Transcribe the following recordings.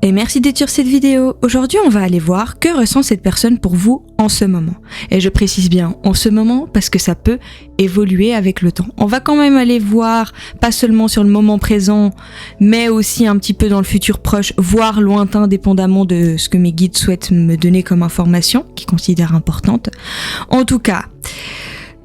Et merci d'être sur cette vidéo. Aujourd'hui, on va aller voir que ressent cette personne pour vous en ce moment. Et je précise bien en ce moment parce que ça peut évoluer avec le temps. On va quand même aller voir, pas seulement sur le moment présent, mais aussi un petit peu dans le futur proche, voire lointain, dépendamment de ce que mes guides souhaitent me donner comme information, qu'ils considèrent importante. En tout cas,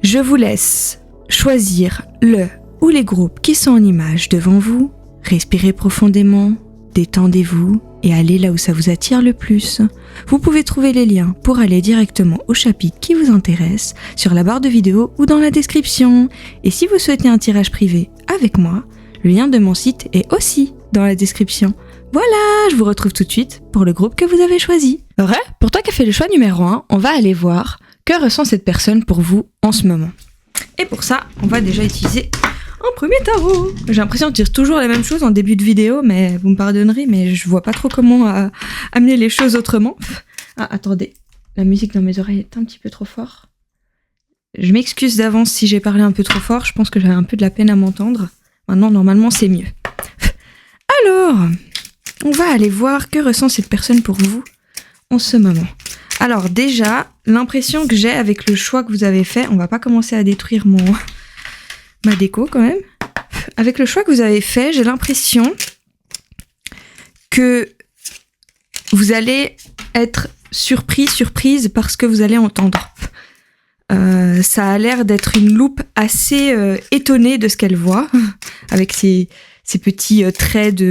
je vous laisse choisir le ou les groupes qui sont en image devant vous. Respirez profondément, détendez-vous et allez là où ça vous attire le plus. Vous pouvez trouver les liens pour aller directement au chapitre qui vous intéresse sur la barre de vidéo ou dans la description. Et si vous souhaitez un tirage privé avec moi, le lien de mon site est aussi dans la description. Voilà, je vous retrouve tout de suite pour le groupe que vous avez choisi. Ouais, pour toi qui as fait le choix numéro 1, on va aller voir que ressent cette personne pour vous en ce moment. Et pour ça, on va déjà utiliser un premier tarot. J'ai l'impression de dire toujours la même chose en début de vidéo, mais vous me pardonnerez, mais je vois pas trop comment amener les choses autrement. Ah, attendez, la musique dans mes oreilles est un petit peu trop fort. Je m'excuse d'avance si j'ai parlé un peu trop fort, je pense que j'avais un peu de la peine à m'entendre. Maintenant, normalement, c'est mieux. Alors, on va aller voir que ressent cette personne pour vous en ce moment. Alors déjà, l'impression que j'ai avec le choix que vous avez fait, on va pas commencer à détruire ma déco quand même. Avec le choix que vous avez fait, j'ai l'impression que vous allez être surprise par ce que vous allez entendre. Ça a l'air d'être une loupe assez étonnée de ce qu'elle voit, avec ces petits traits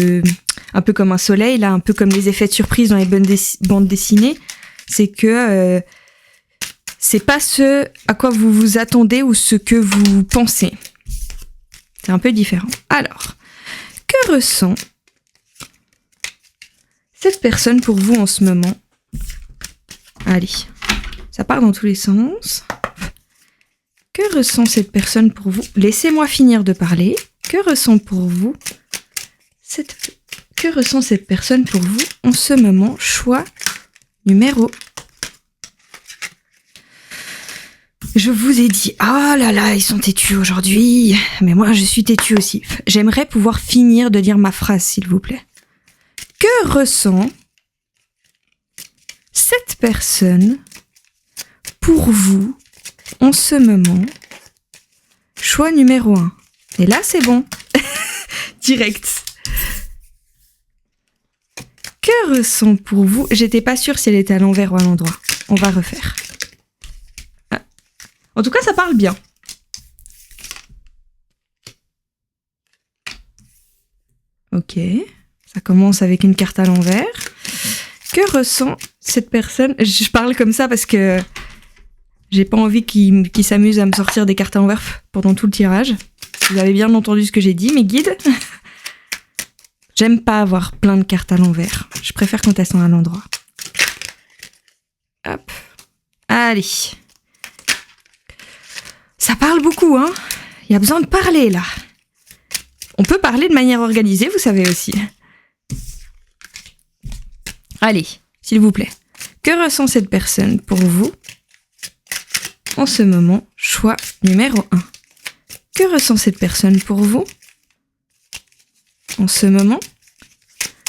un peu comme un soleil, là, un peu comme les effets de surprise dans les bandes dessinées. C'est que c'est pas ce à quoi vous vous attendez ou ce que vous pensez. C'est un peu différent. Alors, que ressent cette personne pour vous en ce moment? Allez, ça part dans tous les sens. Que ressent cette personne pour vous? Laissez-moi finir de parler. Que ressent cette personne pour vous en ce moment? Choix numéro. Je vous ai dit, oh là là, ils sont têtus aujourd'hui. Mais moi, je suis têtue aussi. J'aimerais pouvoir finir de dire ma phrase, s'il vous plaît. Que ressent cette personne pour vous en ce moment? Choix numéro 1. Et là, c'est bon. Direct. Que ressent pour vous? J'étais pas sûre si elle était à l'envers ou à l'endroit. On va refaire. Ah. En tout cas, ça parle bien. Ok. Ça commence avec une carte à l'envers. Que ressent cette personne? Je parle comme ça parce que j'ai pas envie qu'il s'amuse à me sortir des cartes à l'envers pendant tout le tirage. Vous avez bien entendu ce que j'ai dit, mes guides. J'aime pas avoir plein de cartes à l'envers. Je préfère quand elles sont à l'endroit. Hop. Allez. Ça parle beaucoup, hein. Il y a besoin de parler, là. On peut parler de manière organisée, vous savez aussi. Allez, s'il vous plaît. Que ressent cette personne pour vous en ce moment? Choix numéro 1. Que ressent cette personne pour vous en ce moment?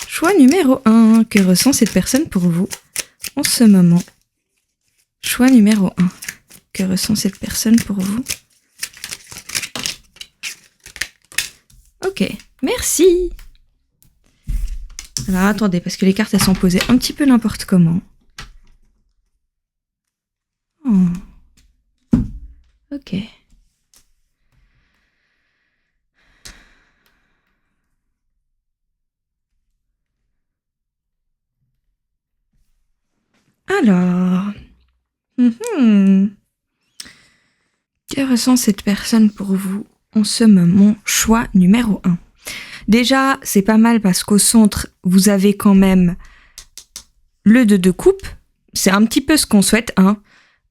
Choix numéro 1. Que ressent cette personne pour vous en ce moment? Choix numéro 1. Que ressent cette personne pour vous? Ok, merci. Alors attendez, parce que les cartes elles sont posées un petit peu n'importe comment. Oh. Ok. Alors, que ressent cette personne pour vous en ce moment? Choix numéro 1. Déjà, c'est pas mal parce qu'au centre, vous avez quand même le 2 de coupe. C'est un petit peu ce qu'on souhaite, hein.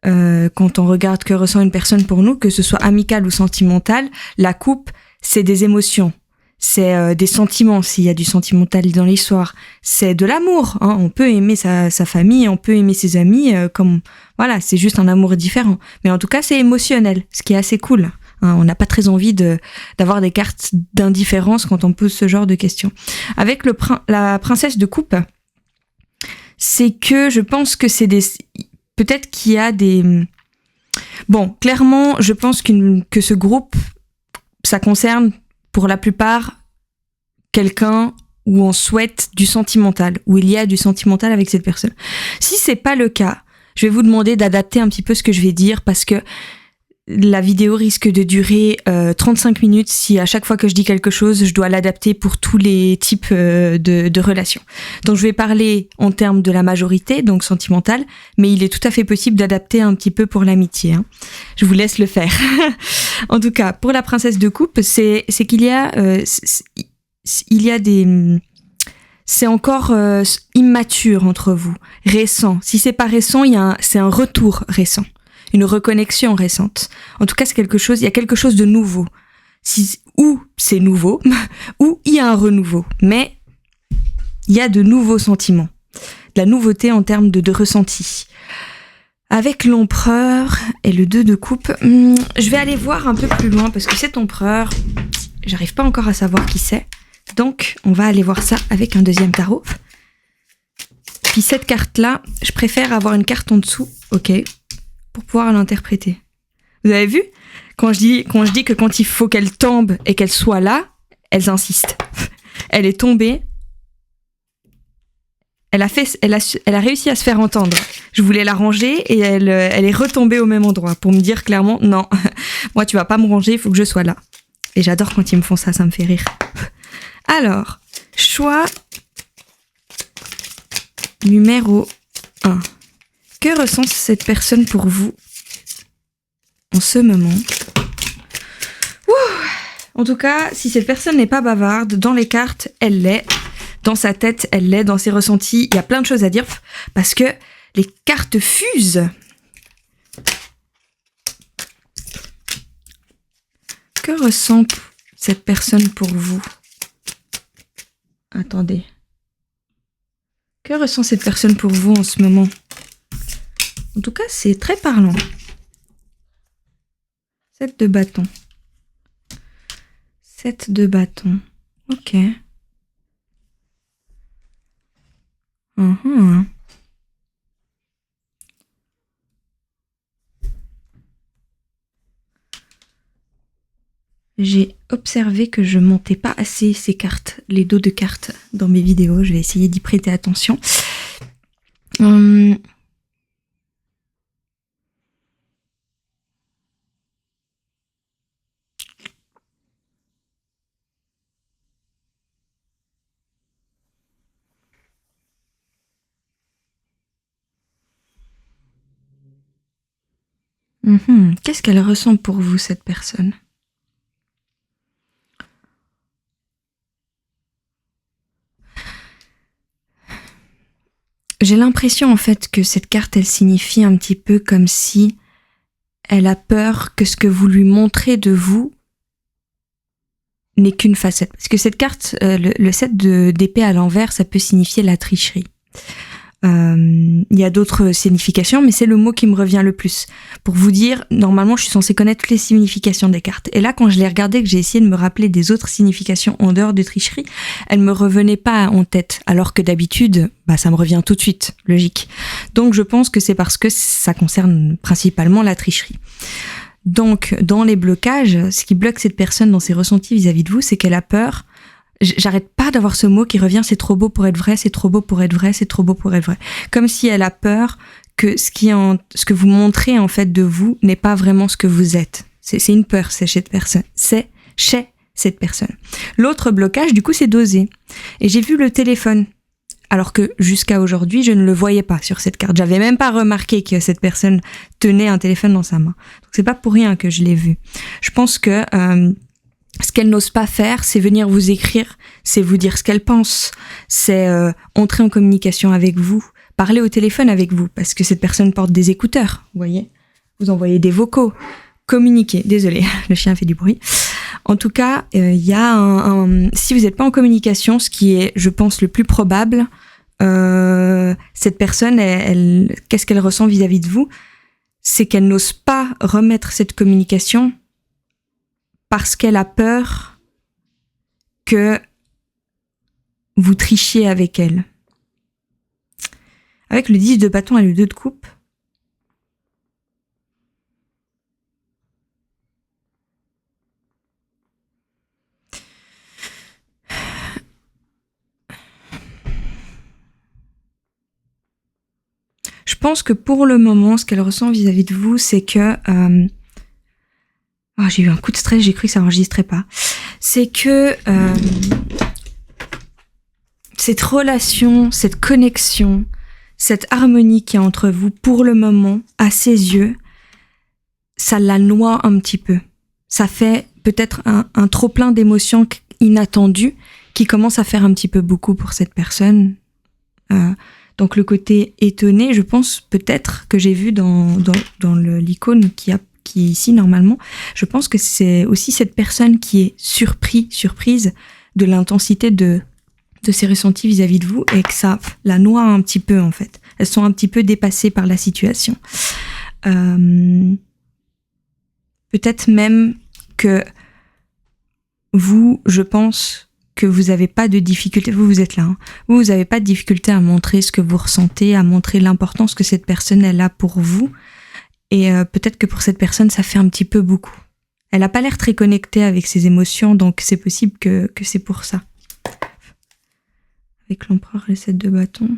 Quand on regarde que ressent une personne pour nous, que ce soit amical ou sentimental, la coupe, c'est des émotions. C'est des sentiments, s'il y a du sentimental dans l'histoire. C'est de l'amour, hein. On peut aimer sa famille, on peut aimer ses amis, comme voilà, c'est juste un amour différent. Mais en tout cas, c'est émotionnel, ce qui est assez cool. Hein, on n'a pas très envie d'avoir des cartes d'indifférence quand on pose ce genre de questions. Avec la princesse de coupe, c'est que je pense que peut-être qu'il y a des... Bon, clairement, je pense que ce groupe, ça concerne pour la plupart quelqu'un où on souhaite du sentimental, où il y a du sentimental avec cette personne. Si c'est pas le cas, je vais vous demander d'adapter un petit peu ce que je vais dire parce que la vidéo risque de durer 35 minutes si à chaque fois que je dis quelque chose, je dois l'adapter pour tous les types de relations. Donc je vais parler en termes de la majorité, donc sentimentale, mais il est tout à fait possible d'adapter un petit peu pour l'amitié. Hein. Je vous laisse le faire. En tout cas, pour la princesse de coupe, c'est qu'il y a... il y a des... C'est encore immature entre vous, récent. Si c'est pas récent, c'est un retour récent. Une reconnexion récente. En tout cas, il y a quelque chose de nouveau. Ou c'est nouveau, ou il y a un renouveau. Mais il y a de nouveaux sentiments. De la nouveauté en termes de ressenti. Avec l'empereur et le 2 de coupe, je vais aller voir un peu plus loin parce que cet empereur, j'arrive pas encore à savoir qui c'est. Donc, on va aller voir ça avec un deuxième tarot. Puis cette carte-là, je préfère avoir une carte en dessous, ok, pour pouvoir l'interpréter. Vous avez vu ? Quand je dis que quand il faut qu'elle tombe et qu'elle soit là, elles insistent. Elle est tombée. Elle a réussi à se faire entendre. Je voulais la ranger et elle est retombée au même endroit pour me dire clairement, non, moi tu vas pas me ranger, il faut que je sois là. Et j'adore quand ils me font ça, ça me fait rire. Alors, choix numéro 1. Que ressent cette personne pour vous en ce moment ? En tout cas, si cette personne n'est pas bavarde, dans les cartes, elle l'est. Dans sa tête, elle l'est. Dans ses ressentis, il y a plein de choses à dire parce que les cartes fusent. Que ressent cette personne pour vous ? Attendez. Que ressent cette personne pour vous en ce moment ? En tout cas, c'est très parlant. 7 de bâton. 7 de bâton. Ok. J'ai observé que je montais pas assez ces cartes, les dos de cartes dans mes vidéos. Je vais essayer d'y prêter attention. Qu'est-ce qu'elle ressent pour vous, cette personne ? J'ai l'impression en fait que cette carte, elle signifie un petit peu comme si elle a peur que ce que vous lui montrez de vous n'est qu'une facette. Parce que cette carte, le 7 d'épée à l'envers, ça peut signifier la tricherie. Il y a d'autres significations, mais c'est le mot qui me revient le plus. Pour vous dire, normalement, je suis censée connaître toutes les significations des cartes. Et là, quand je l'ai regardé, que j'ai essayé de me rappeler des autres significations en dehors de tricherie, elles me revenaient pas en tête. Alors que d'habitude, ça me revient tout de suite, logique. Donc, je pense que c'est parce que ça concerne principalement la tricherie. Donc, dans les blocages, ce qui bloque cette personne dans ses ressentis vis-à-vis de vous, c'est qu'elle a peur. J'arrête pas d'avoir ce mot qui revient, c'est trop beau pour être vrai, c'est trop beau pour être vrai, c'est trop beau pour être vrai. Comme si elle a peur que ce que vous montrez en fait de vous n'est pas vraiment ce que vous êtes. C'est une peur, c'est chez cette personne. L'autre blocage, du coup, c'est d'oser. Et j'ai vu le téléphone. Alors que jusqu'à aujourd'hui, je ne le voyais pas sur cette carte. J'avais même pas remarqué que cette personne tenait un téléphone dans sa main. Donc c'est pas pour rien que je l'ai vu. Je pense que ce qu'elle n'ose pas faire, c'est venir vous écrire, c'est vous dire ce qu'elle pense, c'est entrer en communication avec vous, parler au téléphone avec vous, parce que cette personne porte des écouteurs, vous voyez. Vous envoyez des vocaux, communiquer. Désolée, le chien fait du bruit. En tout cas, il y a si vous n'êtes pas en communication, ce qui est, je pense, le plus probable, cette personne, qu'est-ce qu'elle ressent vis-à-vis de vous ? C'est qu'elle n'ose pas remettre cette communication parce qu'elle a peur que vous trichiez avec elle. Avec le 10 de bâton et le 2 de coupe, je pense que pour le moment, ce qu'elle ressent vis-à-vis de vous, c'est que... j'ai eu un coup de stress, j'ai cru que ça enregistrait pas. C'est que cette relation, cette connexion, cette harmonie qu'il y a entre vous, pour le moment, à ses yeux, ça la noie un petit peu. Ça fait peut-être un trop-plein d'émotions inattendues qui commence à faire un petit peu beaucoup pour cette personne. Donc le côté étonné, je pense peut-être que j'ai vu dans l'icône qui est ici normalement, je pense que c'est aussi cette personne qui est surprise de l'intensité de ses ressentis vis-à-vis de vous et que ça la noie un petit peu en fait. Elles sont un petit peu dépassées par la situation. Peut-être même que vous, je pense que vous n'avez pas de difficulté, vous êtes là, hein, vous n'avez pas de difficulté à montrer ce que vous ressentez, à montrer l'importance que cette personne elle a pour vous. Et peut-être que pour cette personne, ça fait un petit peu beaucoup. Elle n'a pas l'air très connectée avec ses émotions, donc c'est possible que c'est pour ça. Avec l'empereur et les 7 de bâton.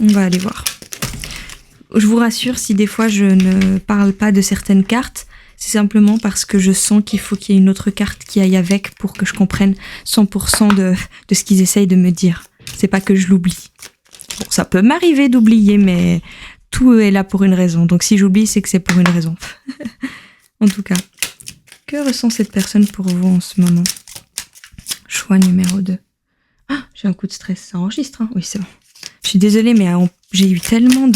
On va aller voir. Je vous rassure, si des fois je ne parle pas de certaines cartes, c'est simplement parce que je sens qu'il faut qu'il y ait une autre carte qui aille avec pour que je comprenne 100% de ce qu'ils essayent de me dire. C'est pas que je l'oublie. Bon, ça peut m'arriver d'oublier, mais tout est là pour une raison. Donc si j'oublie, c'est que c'est pour une raison. En tout cas, que ressent cette personne pour vous en ce moment? Choix numéro 2. Ah, j'ai un coup de stress. Ça enregistre, hein? Oui, c'est bon. Je suis désolée, mais j'ai eu tellement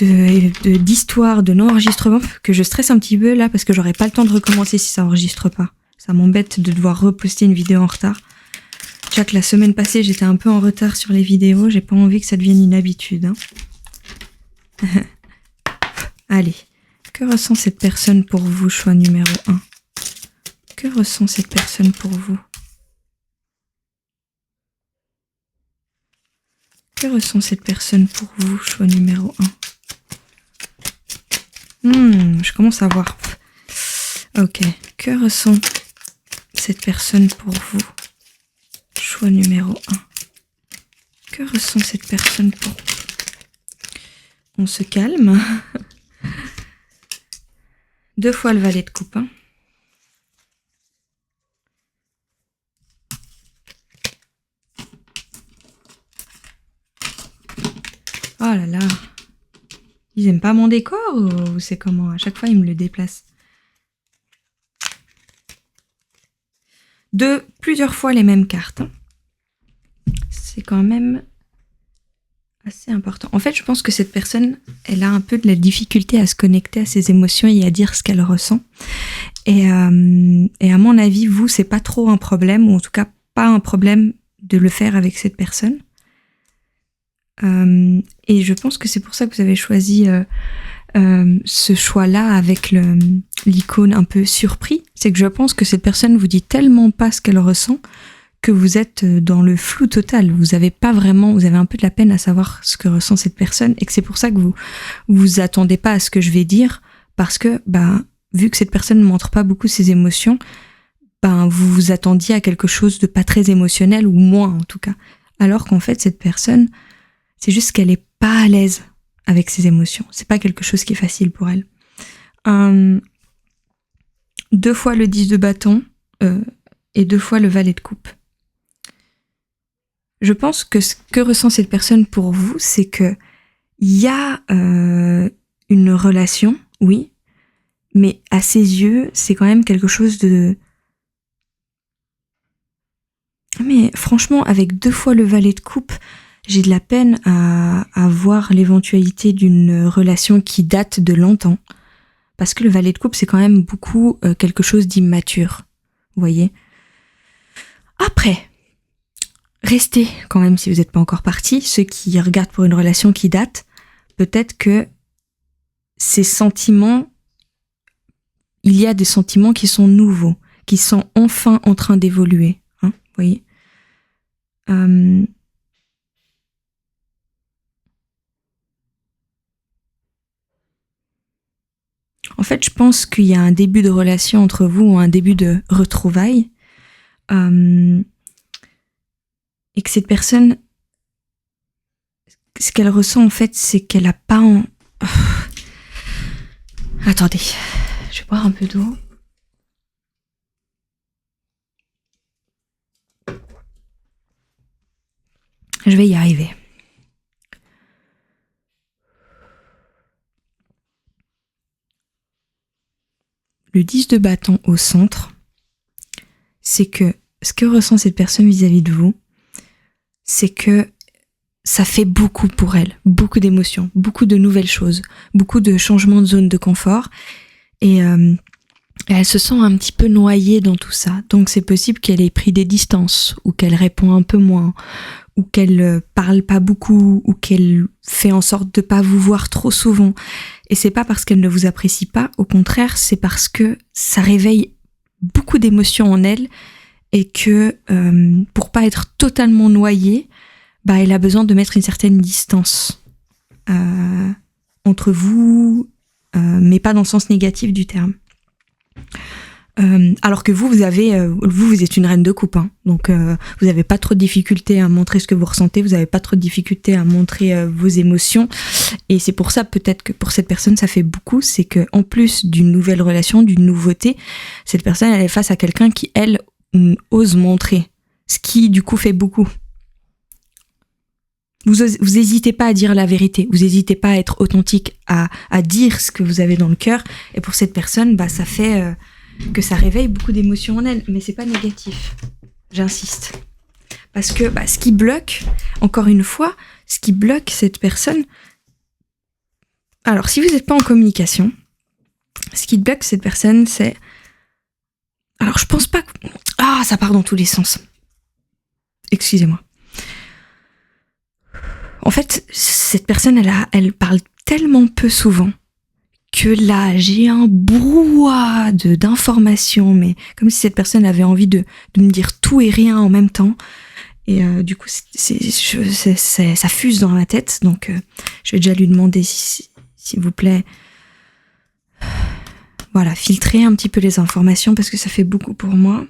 d'histoires, de non-enregistrement, que je stresse un petit peu là, parce que j'aurai pas le temps de recommencer si ça enregistre pas. Ça m'embête de devoir reposter une vidéo en retard. Déjà que la semaine passée, j'étais un peu en retard sur les vidéos, j'ai pas envie que ça devienne une habitude. Hein. Allez, que ressent cette personne pour vous, choix numéro 1? Que ressent cette personne pour vous? Que ressent cette personne pour vous, choix numéro 1? Je commence à voir. Ok, que ressent cette personne pour vous? Choix numéro 1. Que ressent cette personne pour vous? On se calme. 2 fois le valet de coupe. Hein. Oh là là. Ils aiment pas mon décor ou c'est comment? À chaque fois, ils me le déplacent. Plusieurs fois les mêmes cartes. Hein. C'est quand même assez important. En fait, je pense que cette personne, elle a un peu de la difficulté à se connecter à ses émotions et à dire ce qu'elle ressent. Et à mon avis, vous, c'est pas trop un problème, ou en tout cas pas un problème de le faire avec cette personne. Et je pense que c'est pour ça que vous avez choisi ce choix-là avec l'icône un peu surpris. C'est que je pense que cette personne vous dit tellement pas ce qu'elle ressent que vous êtes dans le flou total. Vous avez un peu de la peine à savoir ce que ressent cette personne et que c'est pour ça que vous attendez pas à ce que je vais dire parce que, vu que cette personne ne montre pas beaucoup ses émotions, vous vous attendiez à quelque chose de pas très émotionnel ou moins en tout cas. Alors qu'en fait, cette personne, c'est juste qu'elle est pas à l'aise avec ses émotions. C'est pas quelque chose qui est facile pour elle. 2 fois le 10 de bâton et 2 fois le valet de coupe. Je pense que ce que ressent cette personne pour vous, c'est que il y a une relation, oui, mais à ses yeux, c'est quand même quelque chose de... Mais franchement, avec 2 fois le valet de coupe, j'ai de la peine à voir l'éventualité d'une relation qui date de longtemps. Parce que le valet de coupe, c'est quand même beaucoup quelque chose d'immature. Vous voyez? Après, restez quand même si vous n'êtes pas encore partis. Ceux qui regardent pour une relation qui date, peut-être que ces sentiments, il y a des sentiments qui sont nouveaux, qui sont enfin en train d'évoluer. Hein, vous voyez? En fait, je pense qu'il y a un début de relation entre vous ou un début de retrouvailles. Et que cette personne, ce qu'elle ressent en fait, c'est qu'elle a pas Attendez, je vais boire un peu d'eau. Je vais y arriver. Le 10 de bâton au centre, c'est que ce que ressent cette personne vis-à-vis de vous, c'est que ça fait beaucoup pour elle, beaucoup d'émotions, beaucoup de nouvelles choses, beaucoup de changements de zone de confort, et elle se sent un petit peu noyée dans tout ça. Donc c'est possible qu'elle ait pris des distances, ou qu'elle répond un peu moins, ou qu'elle parle pas beaucoup, ou qu'elle fait en sorte de pas vous voir trop souvent. Et c'est pas parce qu'elle ne vous apprécie pas, au contraire, c'est parce que ça réveille beaucoup d'émotions en elle, et que pour pas être totalement noyée, elle a besoin de mettre une certaine distance entre vous, mais pas dans le sens négatif du terme. Alors que vous êtes une reine de coupe, hein, donc vous n'avez pas trop de difficultés à montrer ce que vous ressentez, vous n'avez pas trop de difficultés à montrer vos émotions, et c'est pour ça peut-être que pour cette personne ça fait beaucoup, c'est que en plus d'une nouvelle relation, d'une nouveauté, cette personne elle est face à quelqu'un qui elle ose montrer, ce qui du coup fait beaucoup. Vous hésitez pas à dire la vérité, vous hésitez pas à être authentique, à dire ce que vous avez dans le cœur, et pour cette personne, ça fait que ça réveille beaucoup d'émotions en elle, mais c'est pas négatif, j'insiste. Parce que ce qui bloque, encore une fois, ce qui bloque cette personne, alors si vous n'êtes pas en communication, ce qui bloque cette personne, c'est... Alors je pense pas que... Ah, ça part dans tous les sens. Excusez-moi. En fait, cette personne, elle parle tellement peu souvent que là, j'ai un brouhaha d'informations, mais comme si cette personne avait envie de me dire tout et rien en même temps. Et du coup, ça fuse dans ma tête. Donc, je vais déjà lui demander, s'il vous plaît, voilà, filtrer un petit peu les informations parce que ça fait beaucoup pour moi.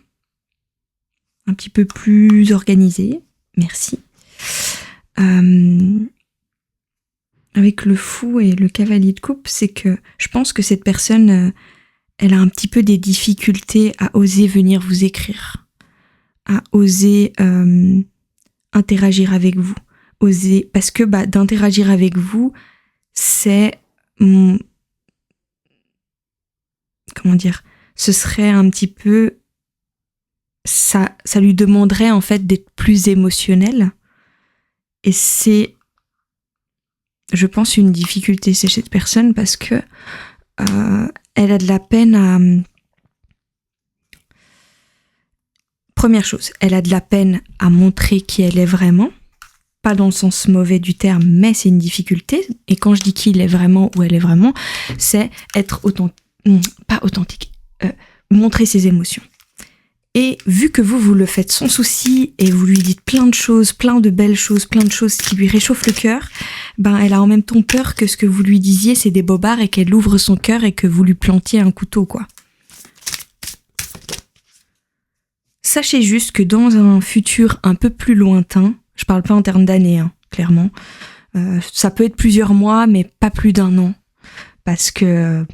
Un petit peu plus organisé. Merci. Avec le fou et le cavalier de coupe, c'est que je pense que cette personne, elle a un petit peu des difficultés à oser venir vous écrire, à oser interagir avec vous, parce que d'interagir avec vous, c'est comment dire, ce serait un petit peu ça lui demanderait en fait d'être plus émotionnel. Et c'est, je pense, une difficulté chez cette personne parce que elle a de la peine à... Première chose, elle a de la peine à montrer qui elle est vraiment. Pas dans le sens mauvais du terme, mais c'est une difficulté. Et quand je dis qui il est vraiment ou elle est vraiment, c'est être pas authentique, montrer ses émotions. Et vu que vous le faites sans souci et vous lui dites plein de choses, plein de belles choses, plein de choses qui lui réchauffent le cœur, elle a en même temps peur que ce que vous lui disiez c'est des bobards et qu'elle ouvre son cœur et que vous lui plantiez un couteau, quoi. Sachez juste que dans un futur un peu plus lointain, je parle pas en termes d'années, hein, clairement, ça peut être plusieurs mois, mais pas plus d'un an. Parce que,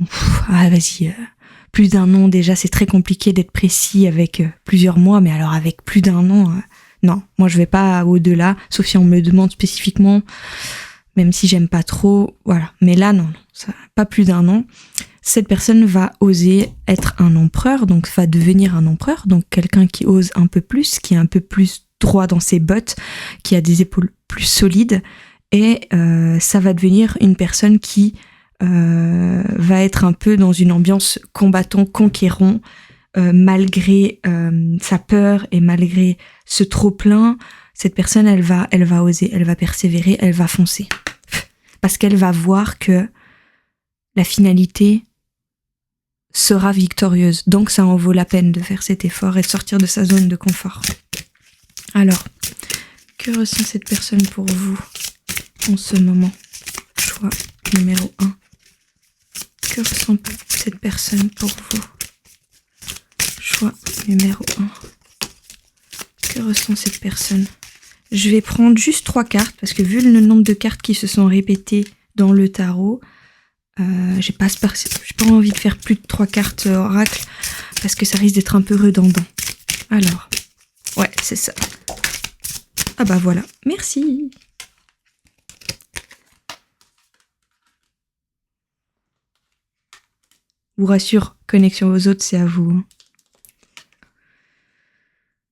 plus d'un an déjà, c'est très compliqué d'être précis avec plusieurs mois, mais alors avec plus d'un an, non, moi je vais pas au-delà, sauf si on me le demande spécifiquement, même si j'aime pas trop, voilà. Mais là, non, ça, pas plus d'un an. Cette personne va oser être un empereur, donc va devenir un empereur, donc quelqu'un qui ose un peu plus, qui est un peu plus droit dans ses bottes, qui a des épaules plus solides, et ça va devenir une personne qui va être un peu dans une ambiance combattant, conquérant, malgré sa peur et malgré ce trop-plein. Cette personne, elle va oser, elle va persévérer, elle va foncer. Parce qu'elle va voir que la finalité sera victorieuse. Donc ça en vaut la peine de faire cet effort et de sortir de sa zone de confort. Alors, Que ressent cette personne pour vous en ce moment? Choix numéro 1. Que ressent cette personne pour vous? Choix numéro 1. Que ressent cette personne? Je vais prendre juste 3 cartes parce que vu le nombre de cartes qui se sont répétées dans le tarot, j'ai pas envie de faire plus de 3 cartes oracle parce que ça risque d'être un peu redondant. Alors, ouais, c'est ça. Ah bah voilà, merci. Vous rassure, connexion aux autres, c'est à vous. Hein.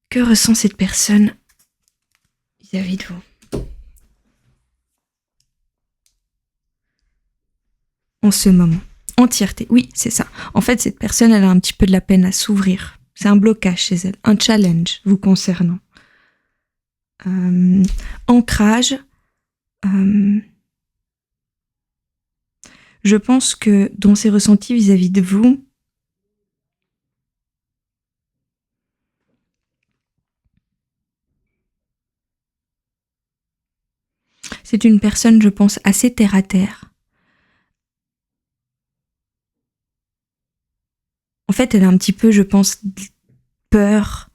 Que ressent cette personne vis-à-vis de vous? En ce moment. Entièreté, oui, c'est ça. En fait, cette personne, elle a un petit peu de la peine à s'ouvrir. C'est un blocage chez elle, un challenge vous concernant. Ancrage. Je pense que dans ses ressentis vis-à-vis de vous, c'est une personne, je pense, assez terre à terre. En fait, elle a un petit peu, je pense, peur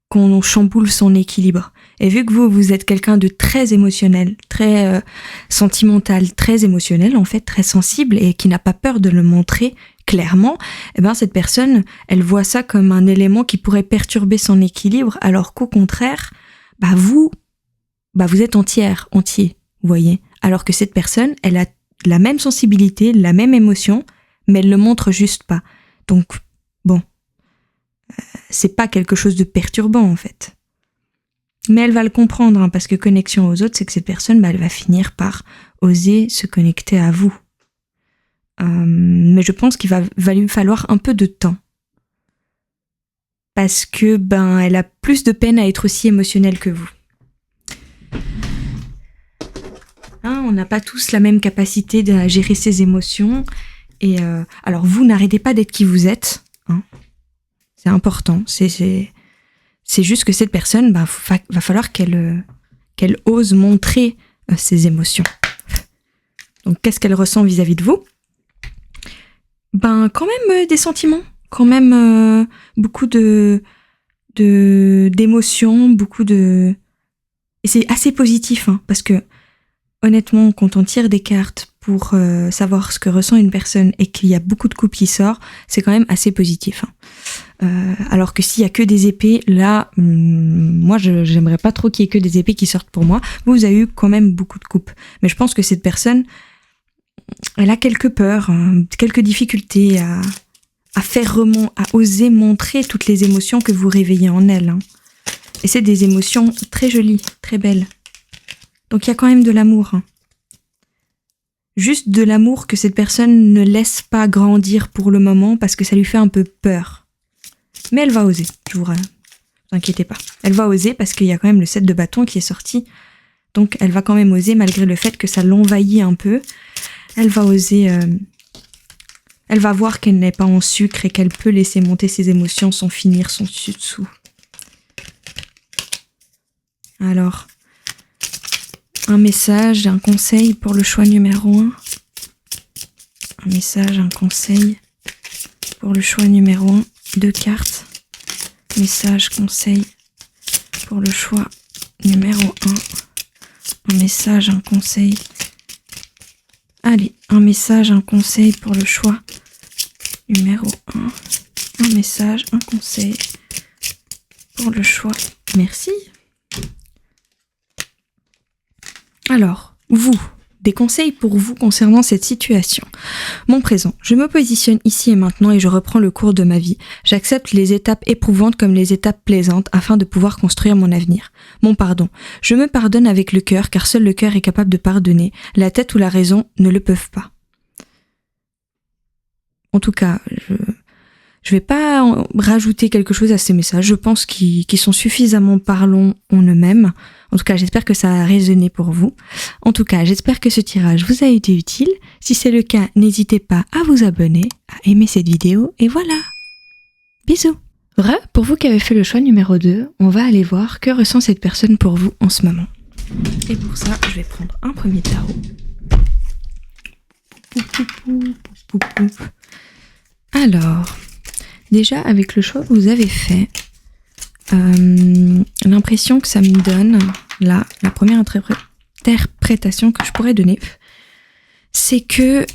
qu'on chamboule son équilibre. Et vu que vous êtes quelqu'un de très émotionnel, très sentimental, très émotionnel, en fait, très sensible et qui n'a pas peur de le montrer clairement, eh ben, cette personne, elle voit ça comme un élément qui pourrait perturber son équilibre, alors qu'au contraire, vous êtes entier, vous voyez. Alors que cette personne, elle a la même sensibilité, la même émotion, mais elle le montre juste pas. Donc, bon, c'est pas quelque chose de perturbant, en fait. Mais elle va le comprendre, hein, parce que connexion aux autres, c'est que cette personne, elle va finir par oser se connecter à vous. Mais je pense qu'il va lui falloir un peu de temps. Parce que, elle a plus de peine à être aussi émotionnelle que vous. Hein, on n'a pas tous la même capacité à gérer ses émotions. Et alors, vous n'arrêtez pas d'être qui vous êtes. Hein. C'est important. C'est juste que cette personne, va falloir qu'elle ose montrer ses émotions. Donc, qu'est-ce qu'elle ressent vis-à-vis de vous? Quand même des sentiments, quand même beaucoup d'émotions, beaucoup de... Et c'est assez positif, hein, parce que, honnêtement, quand on tire des cartes pour savoir ce que ressent une personne et qu'il y a beaucoup de coupes qui sortent, c'est quand même assez positif. Hein. Alors que s'il y a que des épées, là, moi, j'aimerais pas trop qu'il y ait que des épées qui sortent pour moi. Vous avez eu quand même beaucoup de coupes. Mais je pense que cette personne, elle a quelques peurs, hein, quelques difficultés à oser montrer toutes les émotions que vous réveillez en elle. Hein. Et c'est des émotions très jolies, très belles. Donc il y a quand même de l'amour. Hein. Juste de l'amour que cette personne ne laisse pas grandir pour le moment parce que ça lui fait un peu peur. Mais elle va oser, je vous inquiétez pas. Elle va oser parce qu'il y a quand même le 7 de bâton qui est sorti. Donc elle va quand même oser malgré le fait que ça l'envahit un peu. Elle va oser... elle va voir qu'elle n'est pas en sucre et qu'elle peut laisser monter ses émotions sans finir son dessus-dessous. Alors, un message, un conseil pour le choix numéro 1. Un message, un conseil pour le choix numéro 1. 2 cartes. Message, conseil pour le choix numéro 1. Un message, un conseil. Allez, un message, un conseil pour le choix numéro 1. Un message, un conseil pour le choix. Merci. Alors, vous, des conseils pour vous concernant cette situation. Mon présent, je me positionne ici et maintenant et je reprends le cours de ma vie. J'accepte les étapes éprouvantes comme les étapes plaisantes afin de pouvoir construire mon avenir. Mon pardon, je me pardonne avec le cœur car seul le cœur est capable de pardonner. La tête ou la raison ne le peuvent pas. En tout cas, je vais pas rajouter quelque chose à ces messages. Je pense qu'ils sont suffisamment parlants en eux-mêmes. En tout cas, j'espère que ça a résonné pour vous. En tout cas, j'espère que ce tirage vous a été utile. Si c'est le cas, n'hésitez pas à vous abonner, à aimer cette vidéo, et voilà. Bisous. Pour vous qui avez fait le choix numéro 2, on va aller voir que ressent cette personne pour vous en ce moment. Et pour ça, je vais prendre un premier tarot. Alors, déjà avec le choix que vous avez fait, l'impression que ça me donne, là, la première interprétation que je pourrais donner, c'est que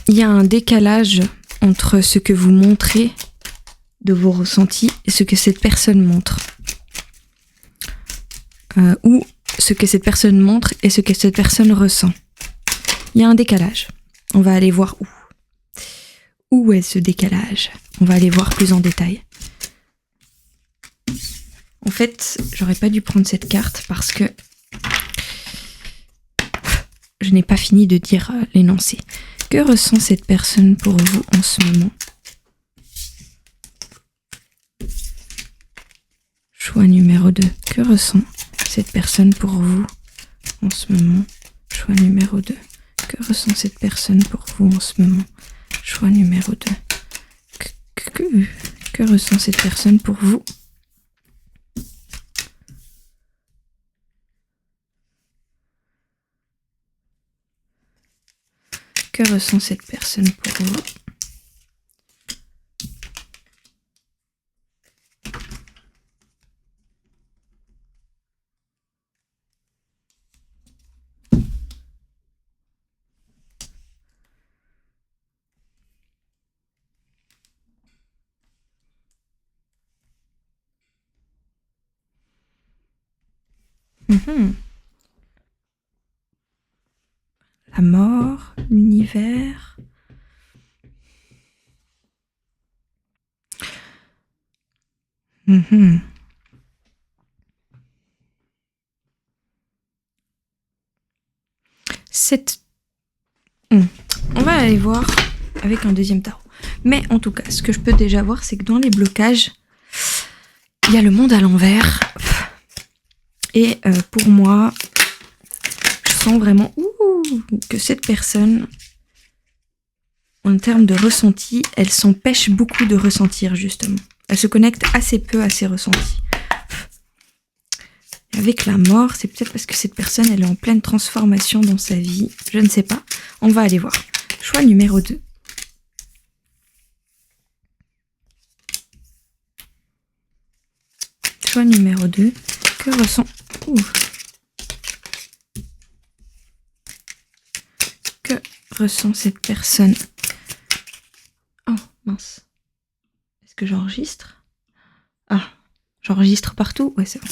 il y a un décalage entre ce que vous montrez de vos ressentis et ce que cette personne montre. Ou ce que cette personne montre et ce que cette personne ressent. Il y a un décalage. On va aller voir où. Où est ce décalage ? On va aller voir plus en détail. En fait, j'aurais pas dû prendre cette carte parce que je n'ai pas fini de dire l'énoncé. Que ressent cette personne pour vous en ce moment ? Choix numéro 2. Que ressent cette personne pour vous en ce moment ? Choix numéro 2. Que ressent cette personne pour vous en ce moment ? Choix numéro 2. Que ressent cette personne pour vous ? Que ressent cette personne pour vous ? La mort, l'univers. On va aller voir avec un deuxième tarot. Mais en tout cas, ce que je peux déjà voir, c'est que dans les blocages, il y a le monde à l'envers. Et pour moi, je sens vraiment que cette personne, en termes de ressenti, elle s'empêche beaucoup de ressentir, justement. Elle se connecte assez peu à ses ressentis. Avec la mort, c'est peut-être parce que cette personne, elle est en pleine transformation dans sa vie. Je ne sais pas. On va aller voir. Choix numéro 2. Choix numéro 2. Que ressent... Que ressent cette personne ? Oh, mince. Est-ce que j'enregistre ? Ah, j'enregistre partout ? Ouais, c'est bon.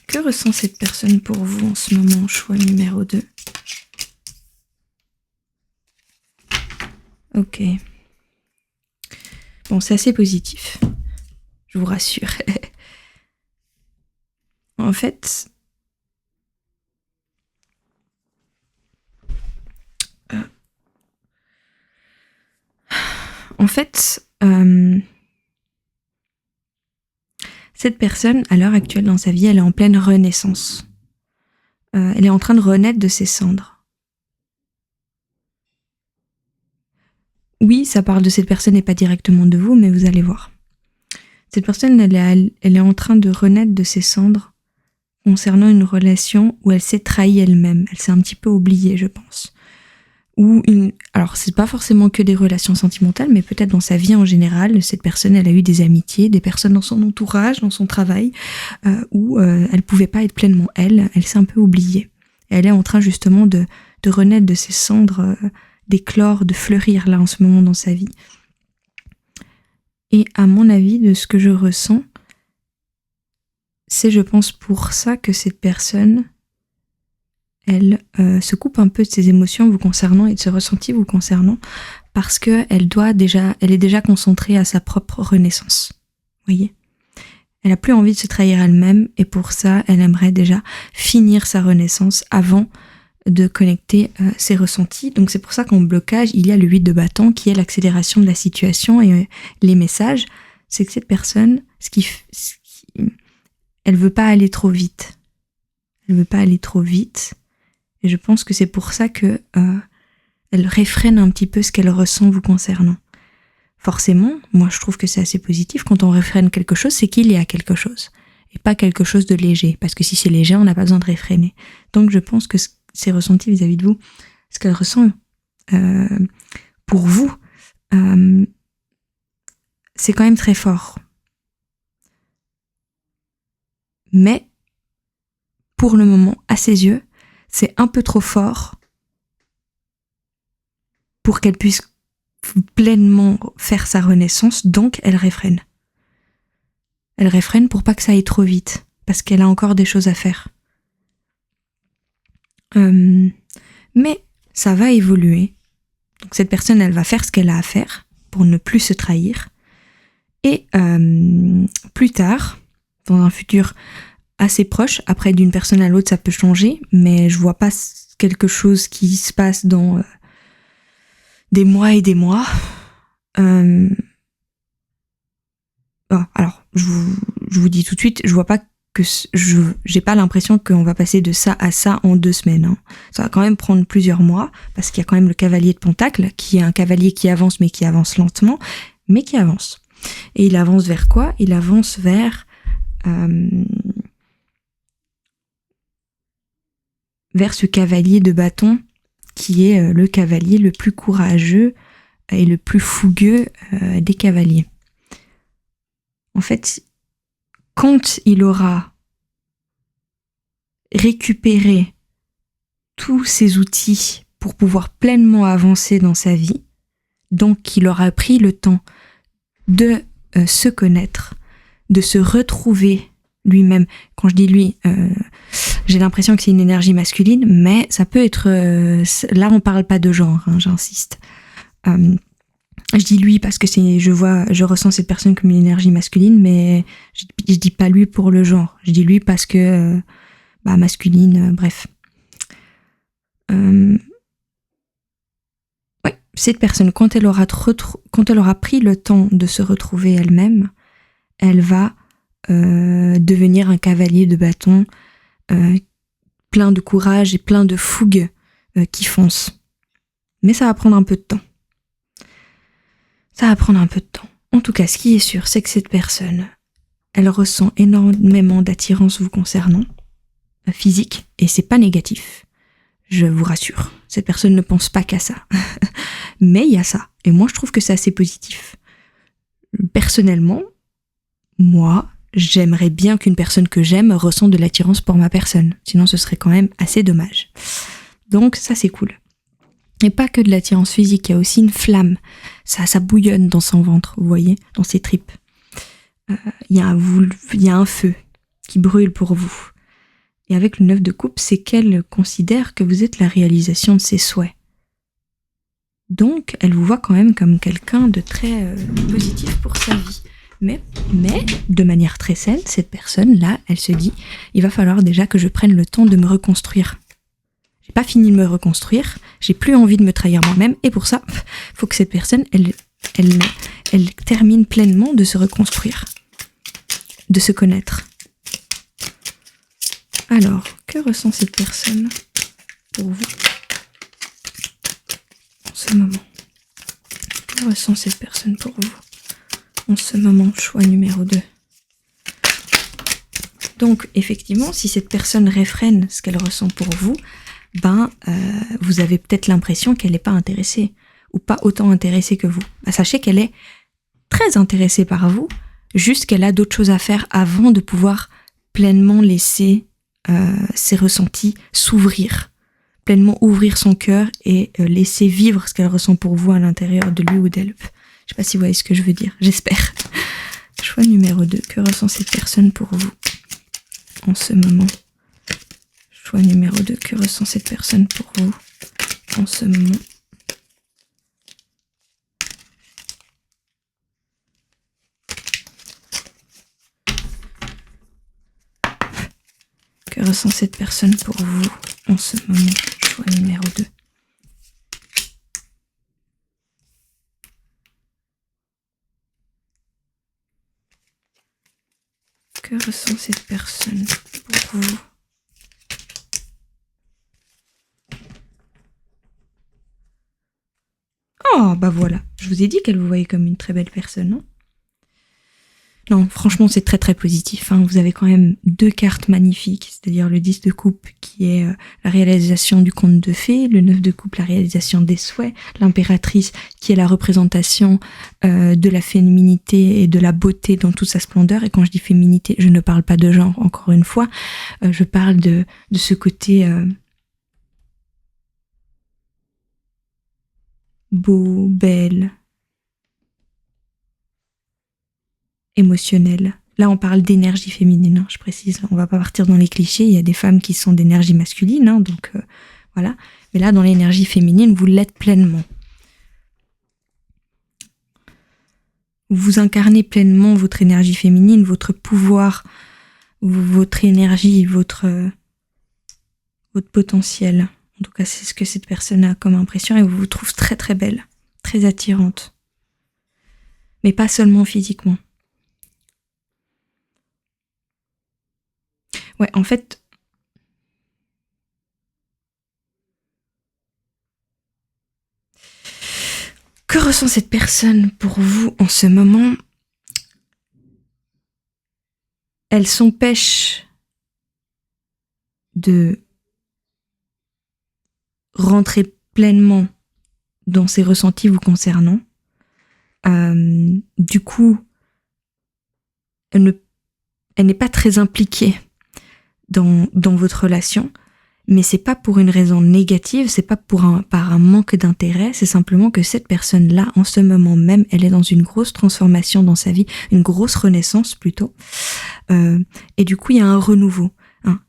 Que ressent cette personne pour vous en ce moment ? Choix numéro 2. Ok. Bon, c'est assez positif. Je vous rassure. En fait... cette personne, à l'heure actuelle dans sa vie, elle est en pleine renaissance. Elle est en train de renaître de ses cendres. Oui, ça parle de cette personne et pas directement de vous, mais vous allez voir. Cette personne, elle est en train de renaître de ses cendres concernant une relation où elle s'est trahie elle-même. Elle s'est un petit peu oubliée, je pense. Alors, c'est pas forcément que des relations sentimentales, mais peut-être dans sa vie en général, cette personne, elle a eu des amitiés, des personnes dans son entourage, dans son travail, où elle pouvait pas être pleinement elle s'est un peu oubliée. Et elle est en train justement de renaître de ses cendres, d'éclore, de fleurir là en ce moment dans sa vie. Et à mon avis, de ce que je ressens, c'est, je pense, pour ça que cette personne... elle se coupe un peu de ses émotions vous concernant et de ses ressentis vous concernant parce que elle est déjà concentrée à sa propre renaissance. Vous voyez ? Elle a plus envie de se trahir elle-même et pour ça, elle aimerait déjà finir sa renaissance avant de connecter ses ressentis. Donc c'est pour ça qu'en blocage, il y a le 8 de bâton qui est l'accélération de la situation et les messages. C'est que cette personne, elle veut pas aller trop vite. Elle veut pas aller trop vite. Et je pense que c'est pour ça que elle réfrène un petit peu ce qu'elle ressent vous concernant. Forcément, moi je trouve que c'est assez positif. Quand on réfrène quelque chose, c'est qu'il y a quelque chose. et pas quelque chose de léger. Parce que si c'est léger, on n'a pas besoin de réfréner. Donc je pense que c'est ressenti vis-à-vis de vous, ce qu'elle ressent pour vous, c'est quand même très fort. Mais pour le moment, à ses yeux, c'est un peu trop fort pour qu'elle puisse pleinement faire sa renaissance, donc elle réfrène. Elle réfrène pour pas que ça aille trop vite, parce qu'elle a encore des choses à faire. Mais ça va évoluer. Donc cette personne, elle va faire ce qu'elle a à faire pour ne plus se trahir. Et plus tard, dans un futur assez proche, après d'une personne à l'autre, ça peut changer, mais je vois pas quelque chose qui se passe dans des mois et des mois. Alors, je vous dis tout de suite, je vois pas que j'ai pas l'impression qu'on va passer de ça à ça en 2 semaines. Hein. Ça va quand même prendre plusieurs mois, parce qu'il y a quand même le cavalier de Pentacle, qui est un cavalier qui avance, mais qui avance lentement, mais qui avance. Et il avance vers quoi ? Il avance vers ce cavalier de bâton, qui est le cavalier le plus courageux et le plus fougueux des cavaliers. En fait, quand il aura récupéré tous ses outils pour pouvoir pleinement avancer dans sa vie, donc qu'il aura pris le temps de se connaître, de se retrouver lui-même. Quand je dis lui, j'ai l'impression que c'est une énergie masculine, mais ça peut être... là, on parle pas de genre, hein, j'insiste. Je dis lui parce que je ressens cette personne comme une énergie masculine, mais je dis pas lui pour le genre. Je dis lui parce que masculine, bref. Ouais, cette personne, quand elle aura pris le temps de se retrouver elle-même, elle va devenir un cavalier de bâton plein de courage et plein de fougue qui fonce. Mais ça va prendre un peu de temps. En tout cas, ce qui est sûr, c'est que cette personne, elle ressent énormément d'attirance vous concernant, physique, et c'est pas négatif. Je vous rassure, cette personne ne pense pas qu'à ça. Mais il y a ça, et moi je trouve que c'est assez positif. Personnellement, moi, j'aimerais bien qu'une personne que j'aime ressente de l'attirance pour ma personne, sinon ce serait quand même assez dommage. Donc ça c'est cool. Et pas que de l'attirance physique, il y a aussi une flamme. Ça bouillonne dans son ventre, vous voyez, dans ses tripes. Il y a un feu qui brûle pour vous. Et avec le 9 de coupe, c'est qu'elle considère que vous êtes la réalisation de ses souhaits. Donc, elle vous voit quand même comme quelqu'un de très positif pour sa vie. Mais, de manière très saine, cette personne-là, elle se dit, il va falloir déjà que je prenne le temps de me reconstruire. J'ai pas fini de me reconstruire, j'ai plus envie de me trahir moi-même, et pour ça, faut que cette personne, elle termine pleinement de se reconstruire, de se connaître. Alors, que ressent cette personne pour vous en ce moment ? Que ressent cette personne pour vous en ce moment ? Choix numéro 2. Donc, effectivement, si cette personne réfrène ce qu'elle ressent pour vous, vous avez peut-être l'impression qu'elle n'est pas intéressée, ou pas autant intéressée que vous. Sachez qu'elle est très intéressée par vous, juste qu'elle a d'autres choses à faire avant de pouvoir pleinement laisser ses ressentis s'ouvrir, pleinement ouvrir son cœur et laisser vivre ce qu'elle ressent pour vous à l'intérieur de lui ou d'elle. Je sais pas si vous voyez ce que je veux dire, j'espère. Choix numéro 2, que ressent cette personne pour vous en ce moment ? Choix numéro 2, que ressent cette personne pour vous en ce moment ? Que ressent cette personne pour vous en ce moment ? Choix numéro 2. Que ressent cette personne pour vous ? Oh, voilà. Je vous ai dit qu'elle vous voyait comme une très belle personne, non ? Non, franchement, c'est très très positif. Vous avez quand même 2 cartes magnifiques, c'est-à-dire le 10 de coupe qui est la réalisation du conte de fées, le 9 de coupe la réalisation des souhaits, l'impératrice qui est la représentation de la féminité et de la beauté dans toute sa splendeur. Et quand je dis féminité, je ne parle pas de genre, encore une fois, je parle de ce côté beau, belle, émotionnel. Là, on parle d'énergie féminine, je précise. On va pas partir dans les clichés. Il y a des femmes qui sont d'énergie masculine, donc voilà. Mais là, dans l'énergie féminine, vous l'êtes pleinement. Vous incarnez pleinement votre énergie féminine, votre pouvoir, votre énergie, votre potentiel. En tout cas, c'est ce que cette personne a comme impression et vous trouvez très très belle, très attirante. Mais pas seulement physiquement. Ouais, en fait, que ressent cette personne pour vous en ce moment? Elle s'empêche de rentrer pleinement dans ses ressentis vous concernant. Du coup, elle n'est pas très impliquée dans votre relation, mais c'est pas pour une raison négative, c'est pas par un manque d'intérêt, c'est simplement que cette personne-là, en ce moment même, elle est dans une grosse transformation dans sa vie, une grosse renaissance plutôt, et du coup il y a un renouveau.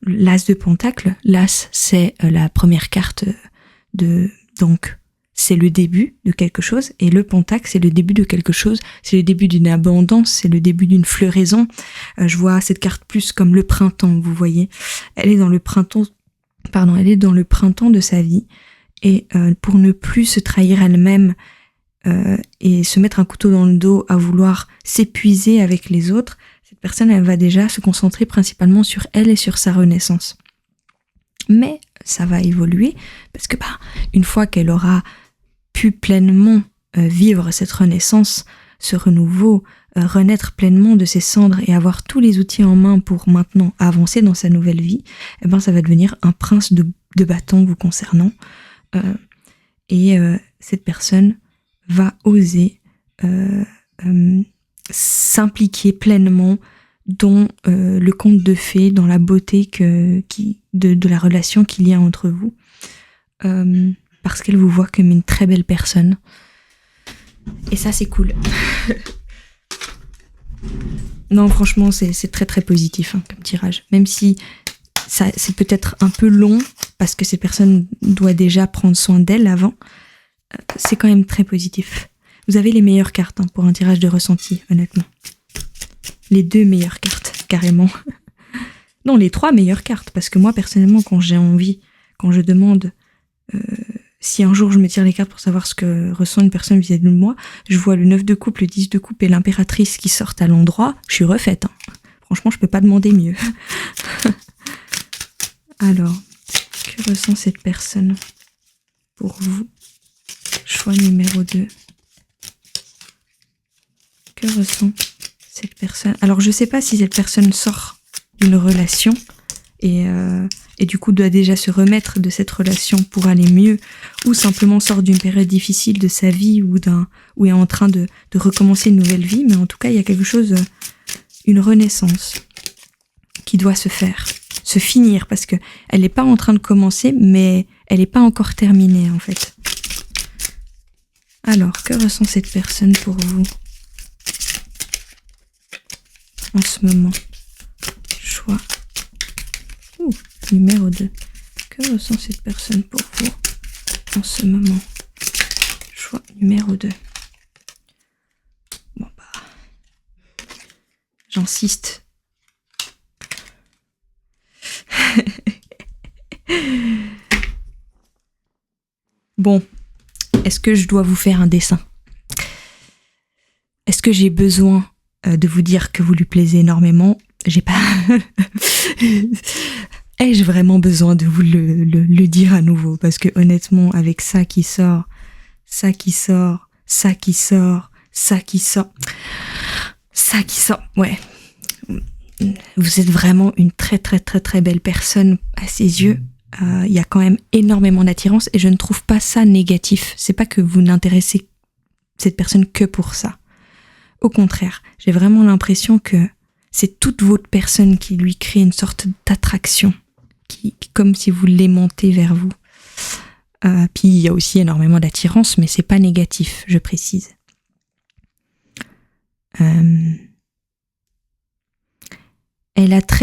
L'as de Pentacle, l'as c'est la première carte donc c'est le début de quelque chose, et le pentacle c'est le début de quelque chose, c'est le début d'une abondance, c'est le début d'une floraison. Je vois cette carte plus comme le printemps, vous voyez. Elle est dans le printemps de sa vie, et pour ne plus se trahir elle-même et se mettre un couteau dans le dos à vouloir s'épuiser avec les autres, cette personne elle va déjà se concentrer principalement sur elle et sur sa renaissance. Mais ça va évoluer parce que une fois qu'elle aura pu pleinement vivre cette renaissance, ce renouveau, renaître pleinement de ses cendres et avoir tous les outils en main pour maintenant avancer dans sa nouvelle vie, ça va devenir un prince de bâton vous concernant. Et cette personne va oser s'impliquer pleinement dans le conte de fées, dans la beauté de la relation qu'il y a entre vous, parce qu'elle vous voit comme une très belle personne. Et ça, c'est cool. Non, franchement, c'est très très positif comme tirage. Même si c'est peut-être un peu long, parce que cette personne doit déjà prendre soin d'elle avant, c'est quand même très positif. Vous avez les meilleures cartes pour un tirage de ressenti, honnêtement. Les 2 meilleures cartes, carrément. Non, les 3 meilleures cartes, parce que moi, personnellement, quand je demande si un jour je me tire les cartes pour savoir ce que ressent une personne vis-à-vis de moi, je vois le 9 de coupe, le 10 de coupe et l'impératrice qui sortent à l'endroit, je suis refaite. Franchement, je peux pas demander mieux. Alors, que ressent cette personne pour vous? Choix numéro 2. Que ressent cette personne? Alors, je sais pas si cette personne sort d'une relation et du coup doit déjà se remettre de cette relation pour aller mieux, ou simplement sort d'une période difficile de sa vie ou est en train de recommencer une nouvelle vie, mais en tout cas il y a quelque chose, une renaissance qui doit se finir, parce que elle n'est pas en train de commencer, mais elle n'est pas encore terminée en fait. Alors, que ressent cette personne pour vous en ce moment? Choix numéro 2. Que ressent cette personne pour vous en ce moment? Choix numéro 2. Bon j'insiste. Bon, est-ce que je dois vous faire un dessin? Est-ce que j'ai besoin de vous dire que vous lui plaisez énormément? J'ai pas... Ai-je vraiment besoin de vous le dire à nouveau? Parce que honnêtement, avec ça qui sort, ça qui sort, ouais. Vous êtes vraiment une très très très très belle personne à ses yeux. Il y a quand même énormément d'attirance et je ne trouve pas ça négatif. C'est pas que vous n'intéressez cette personne que pour ça. Au contraire, j'ai vraiment l'impression que c'est toute votre personne qui lui crée une sorte d'attraction, qui comme si vous l'aimantez vers vous. Puis il y a aussi énormément d'attirance, mais c'est pas négatif, je précise.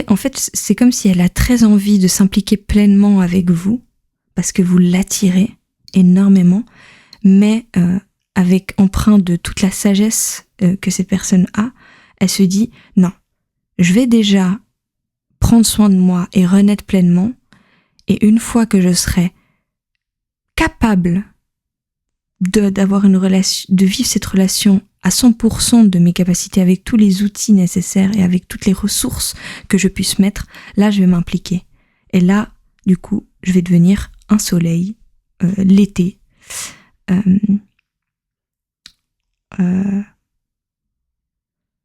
En fait, c'est comme si elle a très envie de s'impliquer pleinement avec vous, parce que vous l'attirez énormément, mais avec empreint de toute la sagesse que cette personne a, elle se dit non, je vais déjà prendre soin de moi et renaître pleinement, et une fois que je serai capable d'avoir une relation, de vivre cette relation à 100% de mes capacités, avec tous les outils nécessaires et avec toutes les ressources que je puisse mettre, là je vais m'impliquer. Et là, du coup, je vais devenir un soleil, l'été.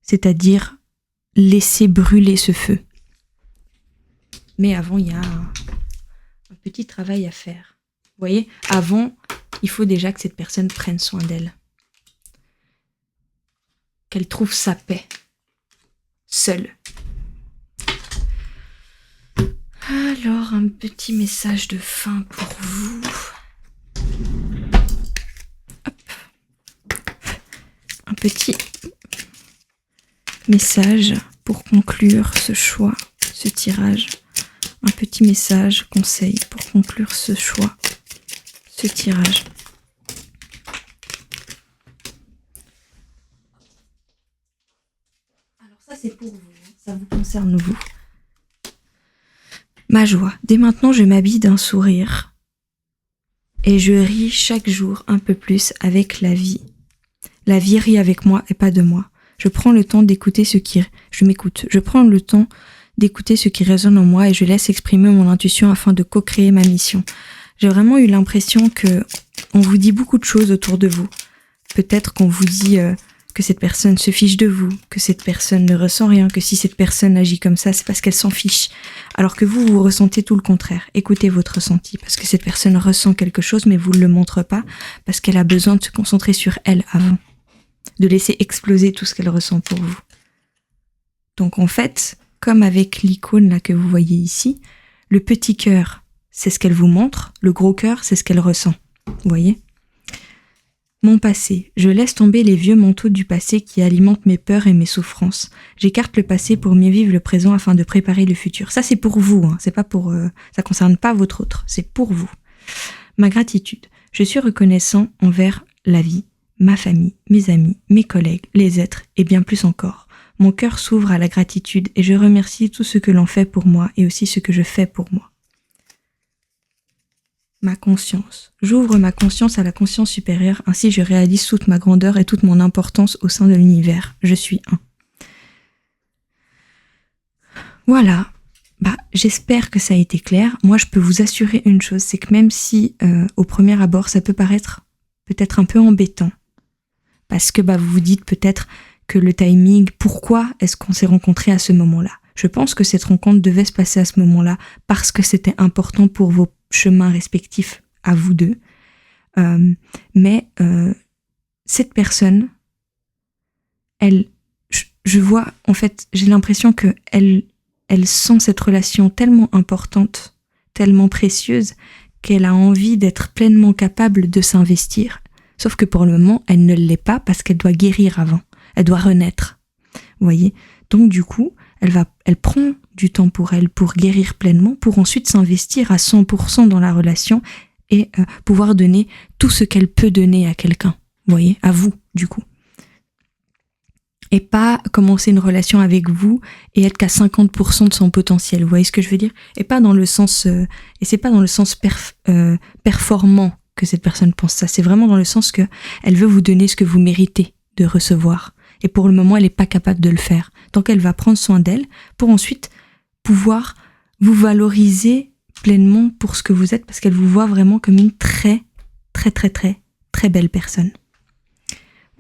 C'est-à-dire laisser brûler ce feu. Mais avant, il y a un petit travail à faire. Vous voyez, avant, il faut déjà que cette personne prenne soin d'elle. Qu'elle trouve sa paix. Seule. Alors, un petit message de fin pour vous. Hop. Un petit message pour conclure ce choix, ce tirage. Un petit message, conseil pour conclure ce choix, ce tirage. Alors ça c'est pour vous, ça vous concerne vous. Ma joie, dès maintenant je m'habille d'un sourire et je ris chaque jour un peu plus avec la vie. La vie rit avec moi et pas de moi. Je prends le temps d'écouter je prends le temps d'écouter ce qui résonne en moi et je laisse exprimer mon intuition afin de co-créer ma mission. J'ai vraiment eu l'impression que on vous dit beaucoup de choses autour de vous. Peut-être qu'on vous dit que cette personne se fiche de vous, que cette personne ne ressent rien, que si cette personne agit comme ça, c'est parce qu'elle s'en fiche. Alors que vous ressentez tout le contraire. Écoutez votre ressenti, parce que cette personne ressent quelque chose, mais vous ne le montre pas, parce qu'elle a besoin de se concentrer sur elle avant, de laisser exploser tout ce qu'elle ressent pour vous. Donc en fait, comme avec l'icône là que vous voyez ici, le petit cœur, c'est ce qu'elle vous montre, le gros cœur, c'est ce qu'elle ressent. Vous voyez ? Mon passé. Je laisse tomber les vieux manteaux du passé qui alimentent mes peurs et mes souffrances. J'écarte le passé pour mieux vivre le présent afin de préparer le futur. Ça, c'est pour vous, hein. C'est pas pour, ça concerne pas votre autre. C'est pour vous. Ma gratitude. Je suis reconnaissant envers la vie, ma famille, mes amis, mes collègues, les êtres et bien plus encore. Mon cœur s'ouvre à la gratitude et je remercie tout ce que l'on fait pour moi et aussi ce que je fais pour moi. Ma conscience. J'ouvre ma conscience à la conscience supérieure, ainsi je réalise toute ma grandeur et toute mon importance au sein de l'univers. Je suis un. Voilà. J'espère que ça a été clair. Moi, je peux vous assurer une chose, c'est que même si au premier abord, ça peut paraître peut-être un peu embêtant, parce que vous vous dites peut-être que le timing, pourquoi est-ce qu'on s'est rencontrés à ce moment-là ? Je pense que cette rencontre devait se passer à ce moment-là parce que c'était important pour vos chemins respectifs à vous deux. Mais cette personne, je vois, en fait, j'ai l'impression que elle sent cette relation tellement importante, tellement précieuse, qu'elle a envie d'être pleinement capable de s'investir. Sauf que pour le moment, elle ne l'est pas parce qu'elle doit guérir avant. Elle doit renaître. Vous voyez ? Donc du coup, elle prend du temps pour elle, pour guérir pleinement, pour ensuite s'investir à 100% dans la relation et pouvoir donner tout ce qu'elle peut donner à quelqu'un. Vous voyez ? À vous, du coup. Et pas commencer une relation avec vous et être qu'à 50% de son potentiel. Vous voyez ce que je veux dire ? Et pas dans le sens, et c'est pas dans le sens performant que cette personne pense ça. C'est vraiment dans le sens que elle veut vous donner ce que vous méritez de recevoir. Et pour le moment, elle n'est pas capable de le faire. Donc elle va prendre soin d'elle pour ensuite pouvoir vous valoriser pleinement pour ce que vous êtes, parce qu'elle vous voit vraiment comme une très, très, très, très, très belle personne.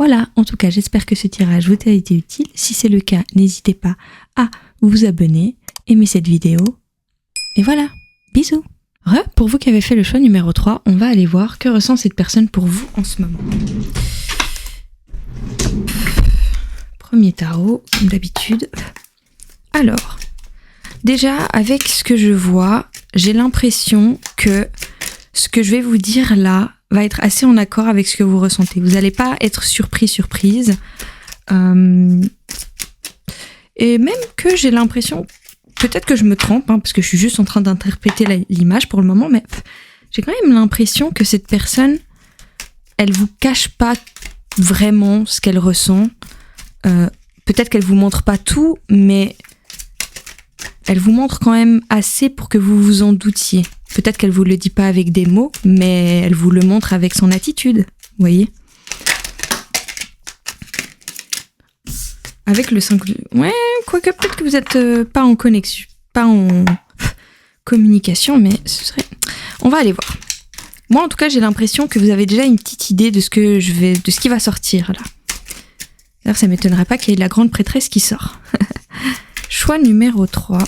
Voilà, en tout cas, j'espère que ce tirage vous a été utile. Si c'est le cas, n'hésitez pas à vous abonner, aimer cette vidéo. Et voilà, bisous. Pour vous qui avez fait le choix numéro 3, on va aller voir que ressent cette personne pour vous en ce moment. Premier tarot, comme d'habitude. Alors, déjà, avec ce que je vois, j'ai l'impression que ce que je vais vous dire là va être assez en accord avec ce que vous ressentez. Vous n'allez pas être surprise. Et même que j'ai l'impression, peut-être que je me trompe, parce que je suis juste en train d'interpréter l'image pour le moment, mais j'ai quand même l'impression que cette personne, elle vous cache pas vraiment ce qu'elle ressent. Peut-être qu'elle vous montre pas tout, mais elle vous montre quand même assez pour que vous vous en doutiez. Peut-être qu'elle vous le dit pas avec des mots, mais elle vous le montre avec son attitude, vous voyez. Avec le 5... Ouais, quoique peut-être que vous êtes pas en connexion, pas en communication, mais ce serait... On va aller voir. Moi, en tout cas, j'ai l'impression que vous avez déjà une petite idée de ce qui va sortir, là. D'ailleurs, ça m'étonnerait pas qu'il y ait la grande prêtresse qui sort. Choix numéro 3.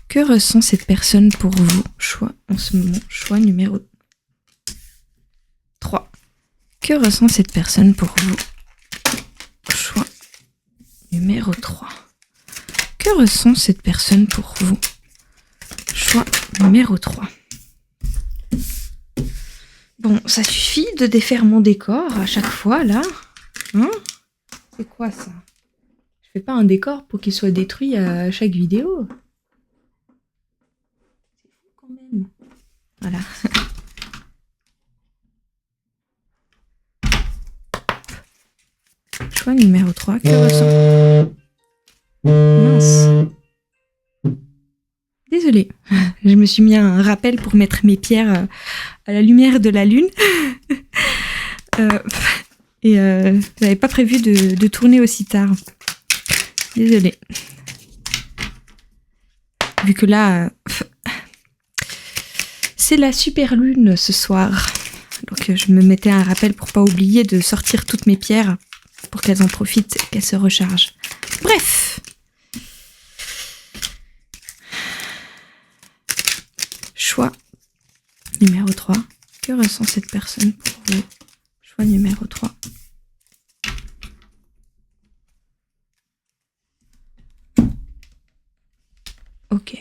Que ressent cette personne pour vous? Choix en ce moment. Choix numéro 3. Que ressent cette personne pour vous? Choix numéro 3. Que ressent cette personne pour vous? Choix numéro 3. Bon, ça suffit de défaire mon décor à chaque fois, là. Hein? C'est quoi ça? Je fais pas un décor pour qu'il soit détruit à chaque vidéo. C'est fou quand même. Voilà. Choix numéro 3. Que ressent... Mince. Désolée. Je me suis mis un rappel pour mettre mes pierres à la lumière de la lune. J'avais pas prévu de tourner aussi tard. Désolée. Vu que là, c'est la super lune ce soir. Donc je me mettais un rappel pour pas oublier de sortir toutes mes pierres pour qu'elles en profitent et qu'elles se rechargent. Bref. Choix numéro 3. Que ressent cette personne pour vous? Choix numéro 3. Ok.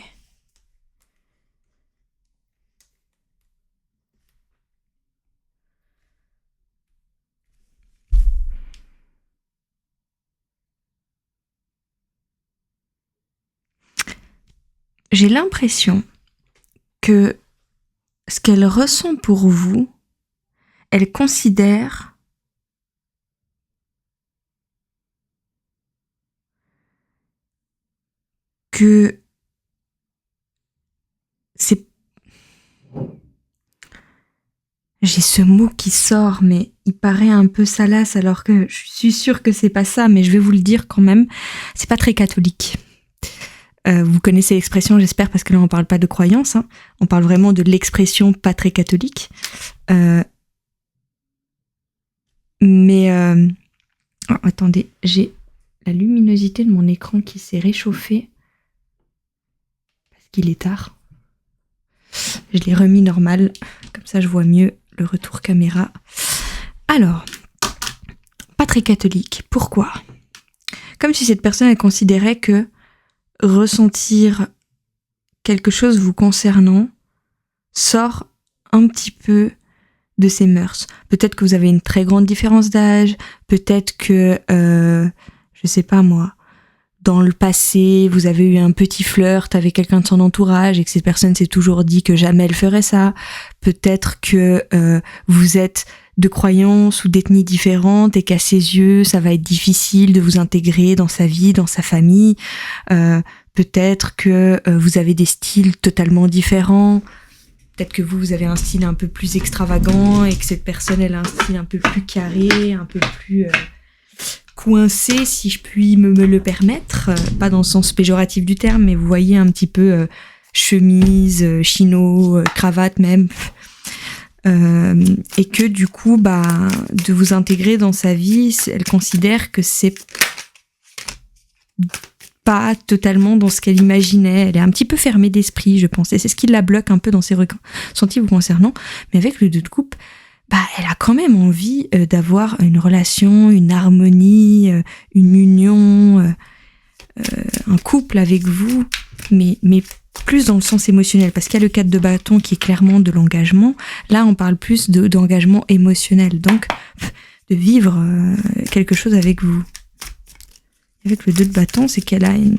J'ai l'impression que ce qu'elle ressent pour vous, elle considère que c'est... J'ai ce mot qui sort, mais il paraît un peu salace, alors que je suis sûre que c'est pas ça, mais je vais vous le dire quand même. C'est pas très catholique. Vous connaissez l'expression, j'espère, parce que là on parle pas de croyance, hein. On parle vraiment de l'expression pas très catholique. Attendez, j'ai la luminosité de mon écran qui s'est réchauffée parce qu'il est tard. Je l'ai remis normal, comme ça je vois mieux le retour caméra. Alors, pas très catholique. Pourquoi? Comme si cette personne elle considérait que ressentir quelque chose vous concernant sort un petit peu de ses mœurs. Peut-être que vous avez une très grande différence d'âge, peut-être que, je sais pas moi, dans le passé, vous avez eu un petit flirt avec quelqu'un de son entourage et que cette personne s'est toujours dit que jamais elle ferait ça. Peut-être que vous êtes de croyances ou d'ethnies différentes et qu'à ses yeux, ça va être difficile de vous intégrer dans sa vie, dans sa famille. Peut-être que vous avez des styles totalement différents. Peut-être que vous avez un style un peu plus extravagant et que cette personne, elle a un style un peu plus carré, un peu plus coincé, si je puis me le permettre. Pas dans le sens péjoratif du terme, mais vous voyez un petit peu chemise, chino, cravate même. et que du coup, de vous intégrer dans sa vie, elle considère que c'est pas totalement dans ce qu'elle imaginait. Elle est un petit peu fermée d'esprit, je pense. Et c'est ce qui la bloque un peu dans ses ressentis vous concernant. Mais avec le 2 de coupe, elle a quand même envie d'avoir une relation, une harmonie, une union, un couple avec vous, mais plus dans le sens émotionnel, parce qu'il y a le 4 de bâton qui est clairement de l'engagement. Là, on parle plus d'engagement émotionnel, donc de vivre quelque chose avec vous. Avec le 2 de bâton, c'est qu'elle a une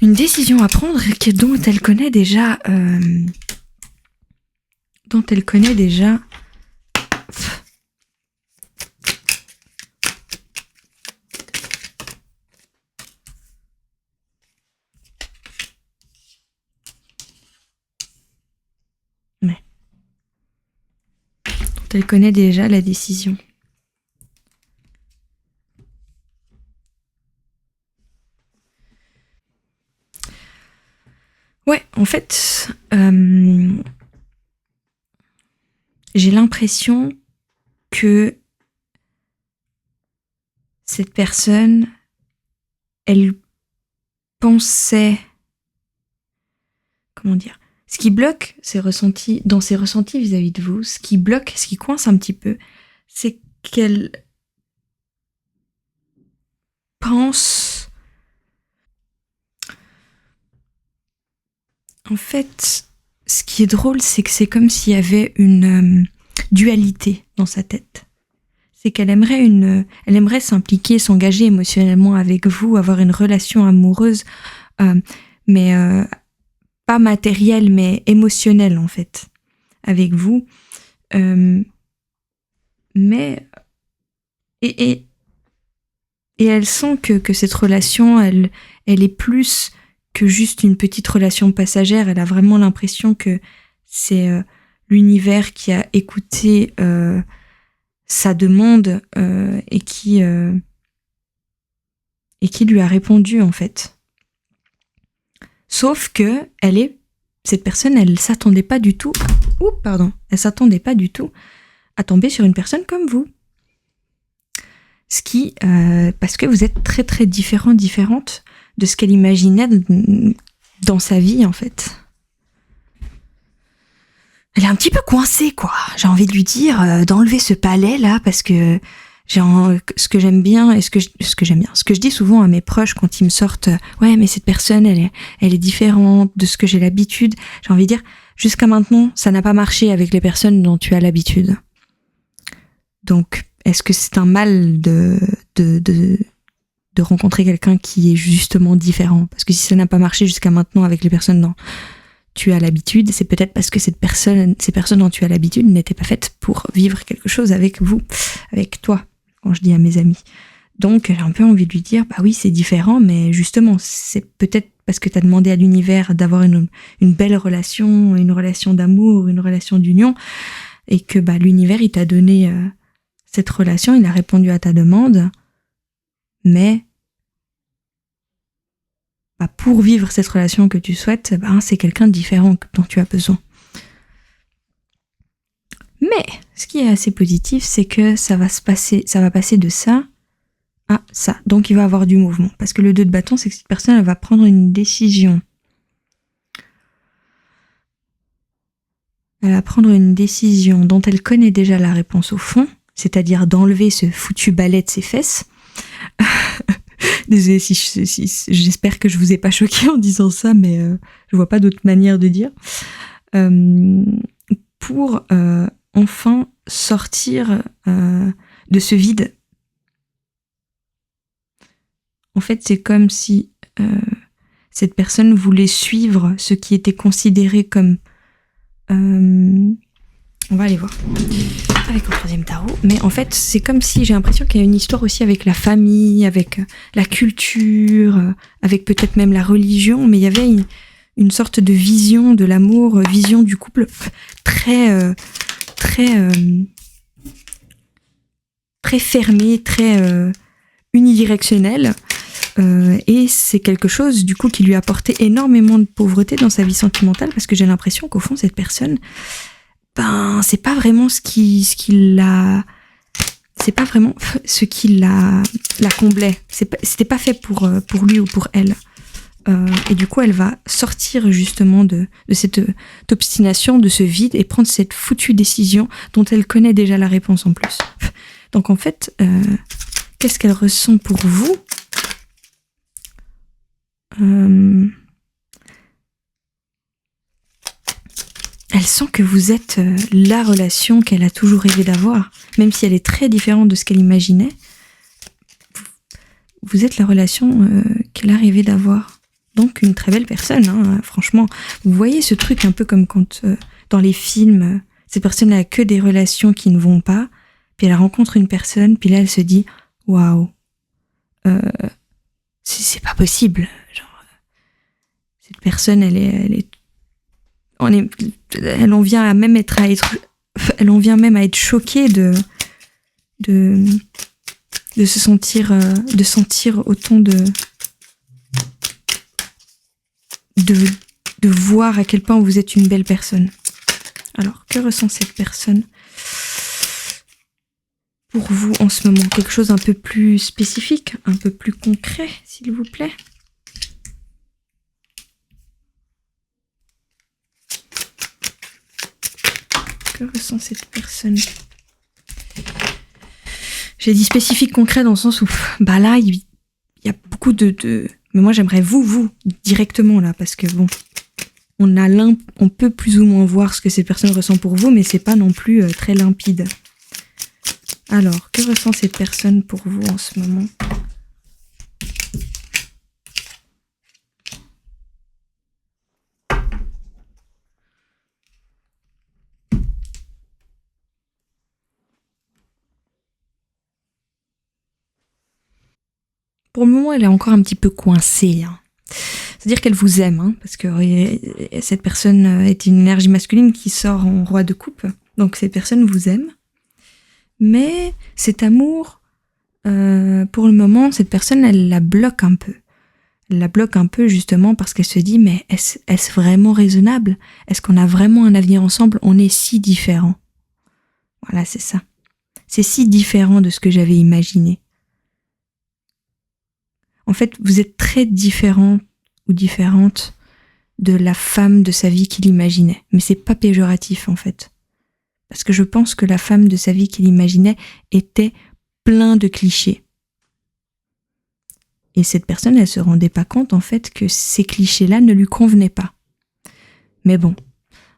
décision à prendre dont elle connaît déjà... Elle connaît déjà la décision. Ouais, en fait, j'ai l'impression que cette personne, elle pensait... Comment dire ? Ce qui bloque ses ressentis vis-à-vis de vous, ce qui coince un petit peu, c'est qu'elle pense... En fait, ce qui est drôle, c'est que c'est comme s'il y avait une dualité dans sa tête. C'est qu'elle aimerait s'impliquer, s'engager émotionnellement avec vous, avoir une relation amoureuse, mais pas matérielle, mais émotionnelle en fait, avec vous. Mais et elle sent que cette relation, elle est plus que juste une petite relation passagère. Elle a vraiment l'impression que c'est l'univers qui a écouté sa demande et qui lui a répondu en fait. Sauf que cette personne, elle s'attendait pas du tout. Elle s'attendait pas du tout à tomber sur une personne comme vous. Ce qui, parce que vous êtes très très différente de ce qu'elle imaginait dans sa vie en fait. Elle est un petit peu coincée quoi. J'ai envie de lui dire d'enlever ce palais là parce que ce que j'aime bien et ce que je dis souvent à mes proches quand ils me sortent ouais mais cette personne elle est différente de ce que j'ai l'habitude, j'ai envie de dire jusqu'à maintenant ça n'a pas marché avec les personnes dont tu as l'habitude. Donc est-ce que c'est un mal de rencontrer quelqu'un qui est justement différent? Parce que si ça n'a pas marché jusqu'à maintenant avec les personnes dont tu as l'habitude, c'est peut-être parce que ces personnes dont tu as l'habitude n'étaient pas faites pour vivre quelque chose avec vous, avec toi, quand je dis à mes amis. Donc j'ai un peu envie de lui dire, bah oui c'est différent, mais justement c'est peut-être parce que tu as demandé à l'univers d'avoir une belle relation, une relation d'amour, une relation d'union, et que l'univers il t'a donné cette relation, il a répondu à ta demande, mais pour vivre cette relation que tu souhaites, c'est quelqu'un de différent dont tu as besoin. Mais ce qui est assez positif, c'est que ça va passer de ça à ça. Donc il va y avoir du mouvement. Parce que le 2 de bâton, c'est que cette personne elle va prendre une décision. Elle va prendre une décision dont elle connaît déjà la réponse au fond, c'est-à-dire d'enlever ce foutu balai de ses fesses. Désolée si j'espère que je vous ai pas choqué en disant ça, mais je vois pas d'autre manière de dire. Pour enfin sortir de ce vide. En fait, c'est comme si cette personne voulait suivre ce qui était considéré comme... on va aller voir avec le 3e tarot. Mais en fait, c'est comme si j'ai l'impression qu'il y a une histoire aussi avec la famille, avec la culture, avec peut-être même la religion, mais il y avait une sorte de vision de l'amour, vision du couple très fermée, très unidirectionnelle. Et c'est quelque chose du coup qui lui a apporté énormément de pauvreté dans sa vie sentimentale, parce que j'ai l'impression qu'au fond cette personne ben c'est pas vraiment ce qui l'a c'est pas vraiment ce qui la comblait. C'était pas fait pour lui ou pour elle. Et du coup, elle va sortir justement de cette obstination, de ce vide, et prendre cette foutue décision dont elle connaît déjà la réponse en plus. Donc en fait, qu'est-ce qu'elle ressent pour vous? Elle sent que vous êtes la relation qu'elle a toujours rêvé d'avoir, même si elle est très différente de ce qu'elle imaginait. Vous êtes la relation qu'elle a rêvé d'avoir. Donc une très belle personne, hein, franchement. Vous voyez ce truc un peu comme quand dans les films, cette personne n'a que des relations qui ne vont pas, puis elle rencontre une personne, puis là elle se dit waouh, c'est pas possible. Genre, cette personne, elle en vient même elle en vient même à être choquée de se sentir, de sentir autant de voir à quel point vous êtes une belle personne. Alors, que ressent cette personne pour vous en ce moment? Quelque chose un peu plus spécifique, un peu plus concret, s'il vous plaît. Que ressent cette personne? J'ai dit spécifique, concret dans le sens où, bah là, il y a beaucoup de... Mais moi, j'aimerais vous, directement là, parce que bon, on peut plus ou moins voir ce que cette personne ressent pour vous, mais c'est pas non plus très limpide. Alors, que ressent cette personne pour vous en ce moment? Pour le moment, elle est encore un petit peu coincée. Hein. C'est-à-dire qu'elle vous aime, hein, parce que cette personne est une énergie masculine qui sort en roi de coupe. Donc cette personne vous aime. Mais cet amour, pour le moment, cette personne, elle la bloque un peu. Elle la bloque un peu justement parce qu'elle se dit, mais est-ce vraiment raisonnable? Est-ce qu'on a vraiment un avenir ensemble? On est si différents. Voilà, c'est ça. C'est si différent de ce que j'avais imaginé. En fait, vous êtes très différent ou différente de la femme de sa vie qu'il imaginait. Mais c'est pas péjoratif en fait. Parce que je pense que la femme de sa vie qu'il imaginait était plein de clichés. Et cette personne, elle se rendait pas compte en fait que ces clichés-là ne lui convenaient pas. Mais bon,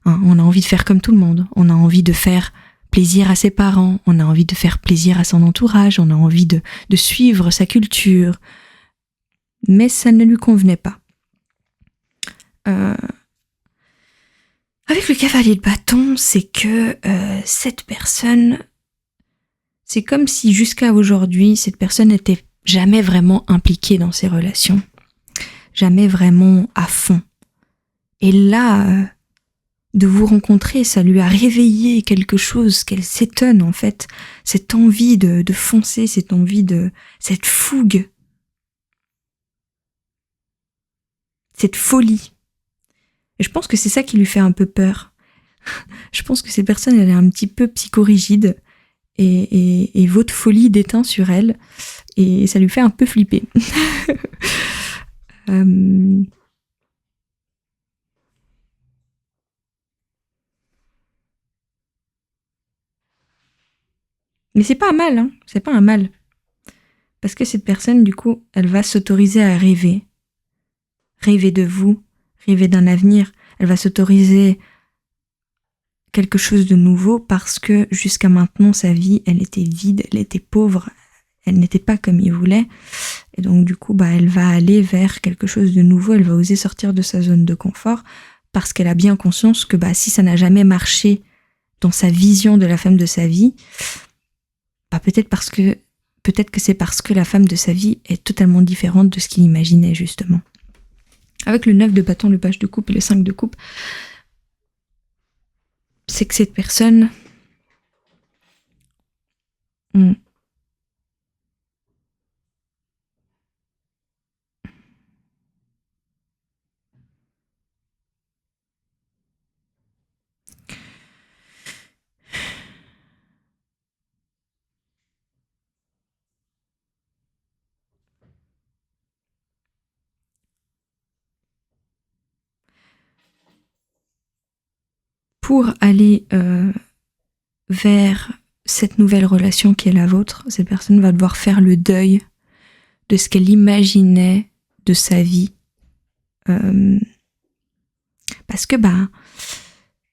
hein, on a envie de faire comme tout le monde. On a envie de faire plaisir à ses parents, on a envie de faire plaisir à son entourage, on a envie de suivre sa culture. Mais ça ne lui convenait pas. Avec le cavalier de bâton, c'est que cette personne, c'est comme si jusqu'à aujourd'hui, cette personne n'était jamais vraiment impliquée dans ses relations, jamais vraiment à fond. Et là, de vous rencontrer, ça lui a réveillé quelque chose qu'elle s'étonne en fait, cette envie de foncer, cette envie cette fougue, cette folie. Et je pense que c'est ça qui lui fait un peu peur. Je pense que cette personne, elle est un petit peu psychorigide et votre folie déteint sur elle et ça lui fait un peu flipper. Mais c'est pas un mal, hein. C'est pas un mal. Parce que cette personne, du coup, elle va s'autoriser à rêver. Rêver de vous, rêver d'un avenir. Elle va s'autoriser quelque chose de nouveau parce que jusqu'à maintenant, sa vie, elle était vide, elle était pauvre, elle n'était pas comme il voulait. Et donc, du coup, elle va aller vers quelque chose de nouveau, elle va oser sortir de sa zone de confort parce qu'elle a bien conscience que si ça n'a jamais marché dans sa vision de la femme de sa vie, peut-être que c'est parce que la femme de sa vie est totalement différente de ce qu'il imaginait, justement. Avec le 9 de bâton, le page de coupe et le 5 de coupe, c'est que cette personne... pour aller vers cette nouvelle relation qui est la vôtre, cette personne va devoir faire le deuil de ce qu'elle imaginait de sa vie. Parce que, vous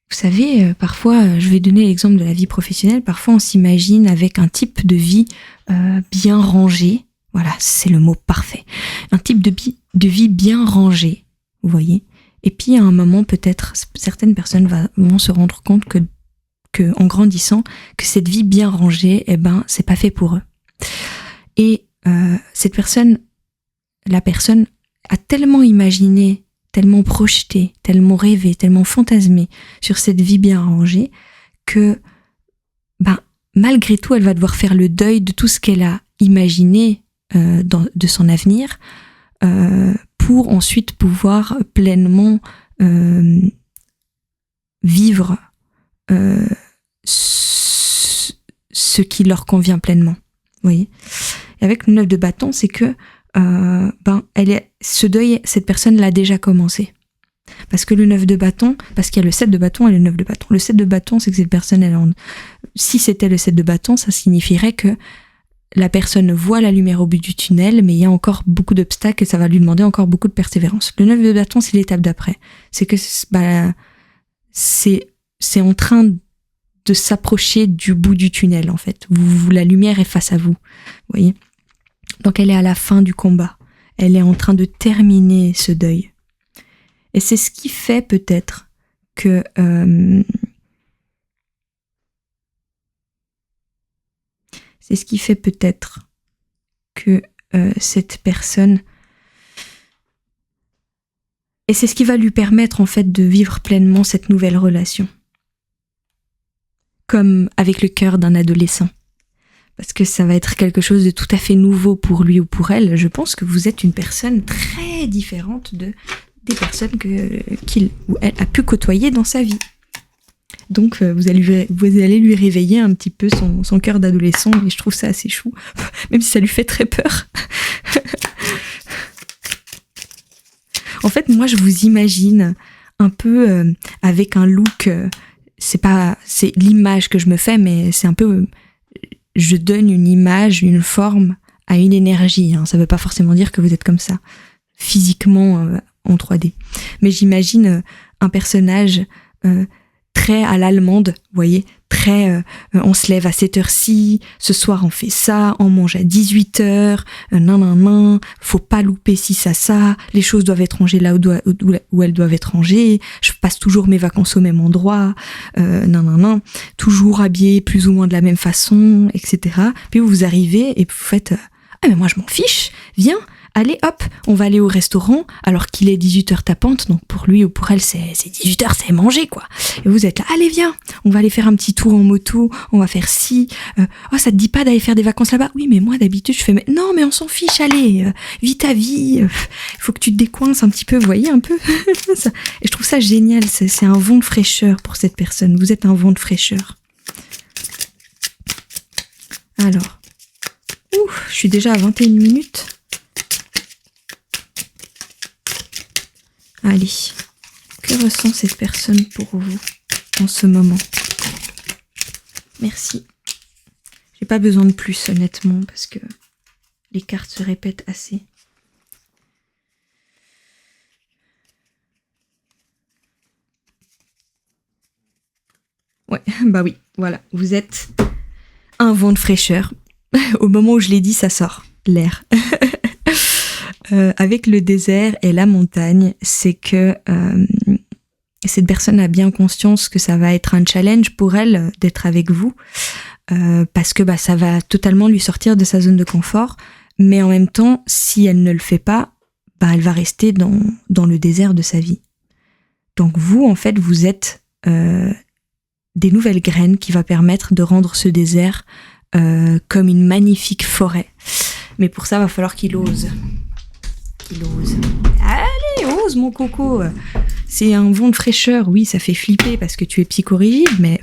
savez, parfois, je vais donner l'exemple de la vie professionnelle, parfois on s'imagine avec un type de vie bien rangé. Voilà, c'est le mot parfait. Un type de vie bien rangé, vous voyez. Et puis à un moment, peut-être, certaines personnes vont se rendre compte que en grandissant, que cette vie bien rangée, c'est pas fait pour eux. Et la personne a tellement imaginé, tellement projeté, tellement rêvé, tellement fantasmé sur cette vie bien rangée que, malgré tout, elle va devoir faire le deuil de tout ce qu'elle a imaginé de son avenir pour ensuite pouvoir pleinement vivre ce qui leur convient pleinement. Vous voyez ? Et avec le 9 de bâton, c'est que ce deuil, cette personne l'a déjà commencé. Parce que le 9 de bâton, parce qu'il y a le 7 de bâton et le 9 de bâton. Le 7 de bâton, c'est que cette personne, si c'était le 7 de bâton, ça signifierait que la personne voit la lumière au bout du tunnel, mais il y a encore beaucoup d'obstacles et ça va lui demander encore beaucoup de persévérance. Le 9 de bâton, c'est l'étape d'après. C'est que c'est en train de s'approcher du bout du tunnel, en fait. La lumière est face à vous, vous voyez. Donc elle est à la fin du combat. Elle est en train de terminer ce deuil. Et c'est ce qui fait peut-être que cette personne, et c'est ce qui va lui permettre en fait de vivre pleinement cette nouvelle relation, comme avec le cœur d'un adolescent, parce que ça va être quelque chose de tout à fait nouveau pour lui ou pour elle. Je pense que vous êtes une personne très différente des personnes qu'il ou elle a pu côtoyer dans sa vie. Donc vous allez lui réveiller un petit peu son cœur d'adolescent, et je trouve ça assez chou, même si ça lui fait très peur. En fait, moi je vous imagine un peu avec un look, c'est l'image que je me fais, mais c'est un peu, je donne une image, une forme à une énergie, hein. Ça veut pas forcément dire que vous êtes comme ça, physiquement en 3D. Mais j'imagine un personnage très à l'allemande, vous voyez, très on se lève à cette heure-ci, ce soir on fait ça, on mange à 18h, faut pas louper ci, ça, les choses doivent être rangées là où elles doivent être rangées, je passe toujours mes vacances au même endroit, toujours habillé plus ou moins de la même façon, etc. Puis vous arrivez et vous faites ah mais moi je m'en fiche, viens, allez hop, on va aller au restaurant alors qu'il est 18h tapante, donc pour lui ou pour elle c'est 18h, c'est manger quoi. Et vous êtes là, allez viens, on va aller faire un petit tour en moto, on va faire ci, oh ça te dit pas d'aller faire des vacances là-bas? Oui mais moi d'habitude je fais, non mais on s'en fiche, allez, vis ta vie, faut que tu te décoinces un petit peu, vous voyez un peu. Et je trouve ça génial, c'est un vent de fraîcheur pour cette personne, vous êtes un vent de fraîcheur. Alors, je suis déjà à 21 minutes. Allez, que ressent cette personne pour vous en ce moment? Merci. J'ai pas besoin de plus, honnêtement, parce que les cartes se répètent assez. Ouais, oui, voilà. Vous êtes un vent de fraîcheur. Au moment où je l'ai dit, ça sort, l'air. Avec le désert et la montagne, c'est que cette personne a bien conscience que ça va être un challenge pour elle d'être avec vous, parce que ça va totalement lui sortir de sa zone de confort, mais en même temps, si elle ne le fait pas, elle va rester dans le désert de sa vie. Donc vous, en fait, vous êtes des nouvelles graines qui va permettre de rendre ce désert comme une magnifique forêt. Mais pour ça, il va falloir qu'il ose. Allez, ose mon coco. C'est un vent de fraîcheur, oui, ça fait flipper parce que tu es psychorigide, mais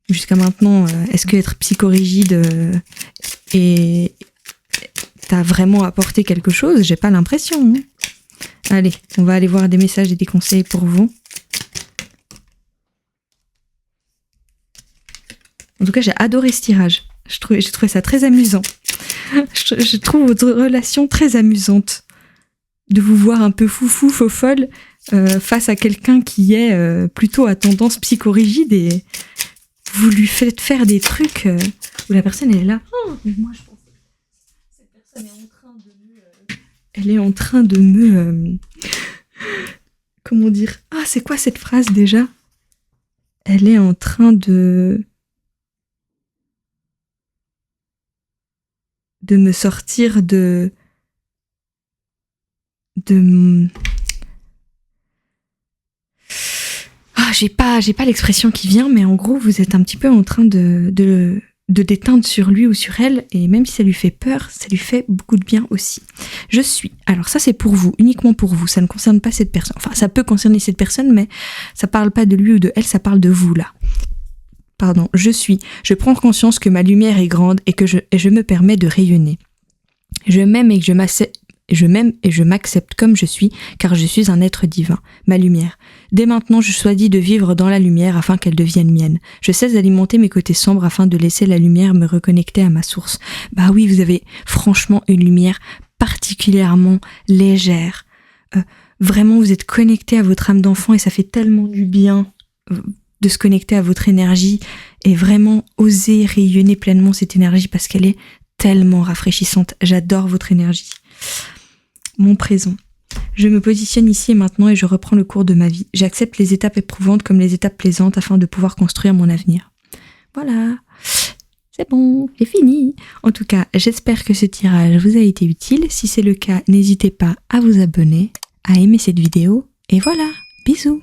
jusqu'à maintenant, est-ce que être psychorigide t'a vraiment apporté quelque chose? J'ai pas l'impression. Hein. Allez, on va aller voir des messages et des conseils pour vous. En tout cas, j'ai adoré ce tirage. J'ai trouvé ça très amusant. Je trouve votre relation très amusante. De vous voir un peu foufou, faux folle, face à quelqu'un qui est plutôt à tendance psychorigide et vous lui faites faire des trucs où la personne elle est là. Oh, mais moi je pense que cette personne est en train de me... Elle est en train de me... Comment dire? Ah, c'est quoi cette phrase déjà? Elle est en train de me sortir de ah, j'ai pas l'expression qui vient, mais en gros, vous êtes un petit peu en train de déteindre sur lui ou sur elle, et même si ça lui fait peur, ça lui fait beaucoup de bien aussi. Je suis. Alors ça, c'est pour vous, uniquement pour vous. Ça ne concerne pas cette personne. Enfin, ça peut concerner cette personne, mais ça parle pas de lui ou de elle, ça parle de vous, là. Pardon, je suis. Je prends conscience que ma lumière est grande et que je me permets de rayonner. Je m'aime et je m'accepte comme je suis, car je suis un être divin, ma lumière. Dès maintenant, je choisis de vivre dans la lumière afin qu'elle devienne mienne. Je cesse d'alimenter mes côtés sombres afin de laisser la lumière me reconnecter à ma source. Bah oui, vous avez franchement une lumière particulièrement légère. Vraiment, vous êtes connecté à votre âme d'enfant et ça fait tellement du bien de se connecter à votre énergie et vraiment oser rayonner pleinement cette énergie parce qu'elle est tellement rafraîchissante. J'adore votre énergie. Mon présent. Je me positionne ici et maintenant et je reprends le cours de ma vie. J'accepte les étapes éprouvantes comme les étapes plaisantes afin de pouvoir construire mon avenir. Voilà. C'est bon, j'ai fini. En tout cas, j'espère que ce tirage vous a été utile. Si c'est le cas, n'hésitez pas à vous abonner, à aimer cette vidéo. Et voilà, bisous.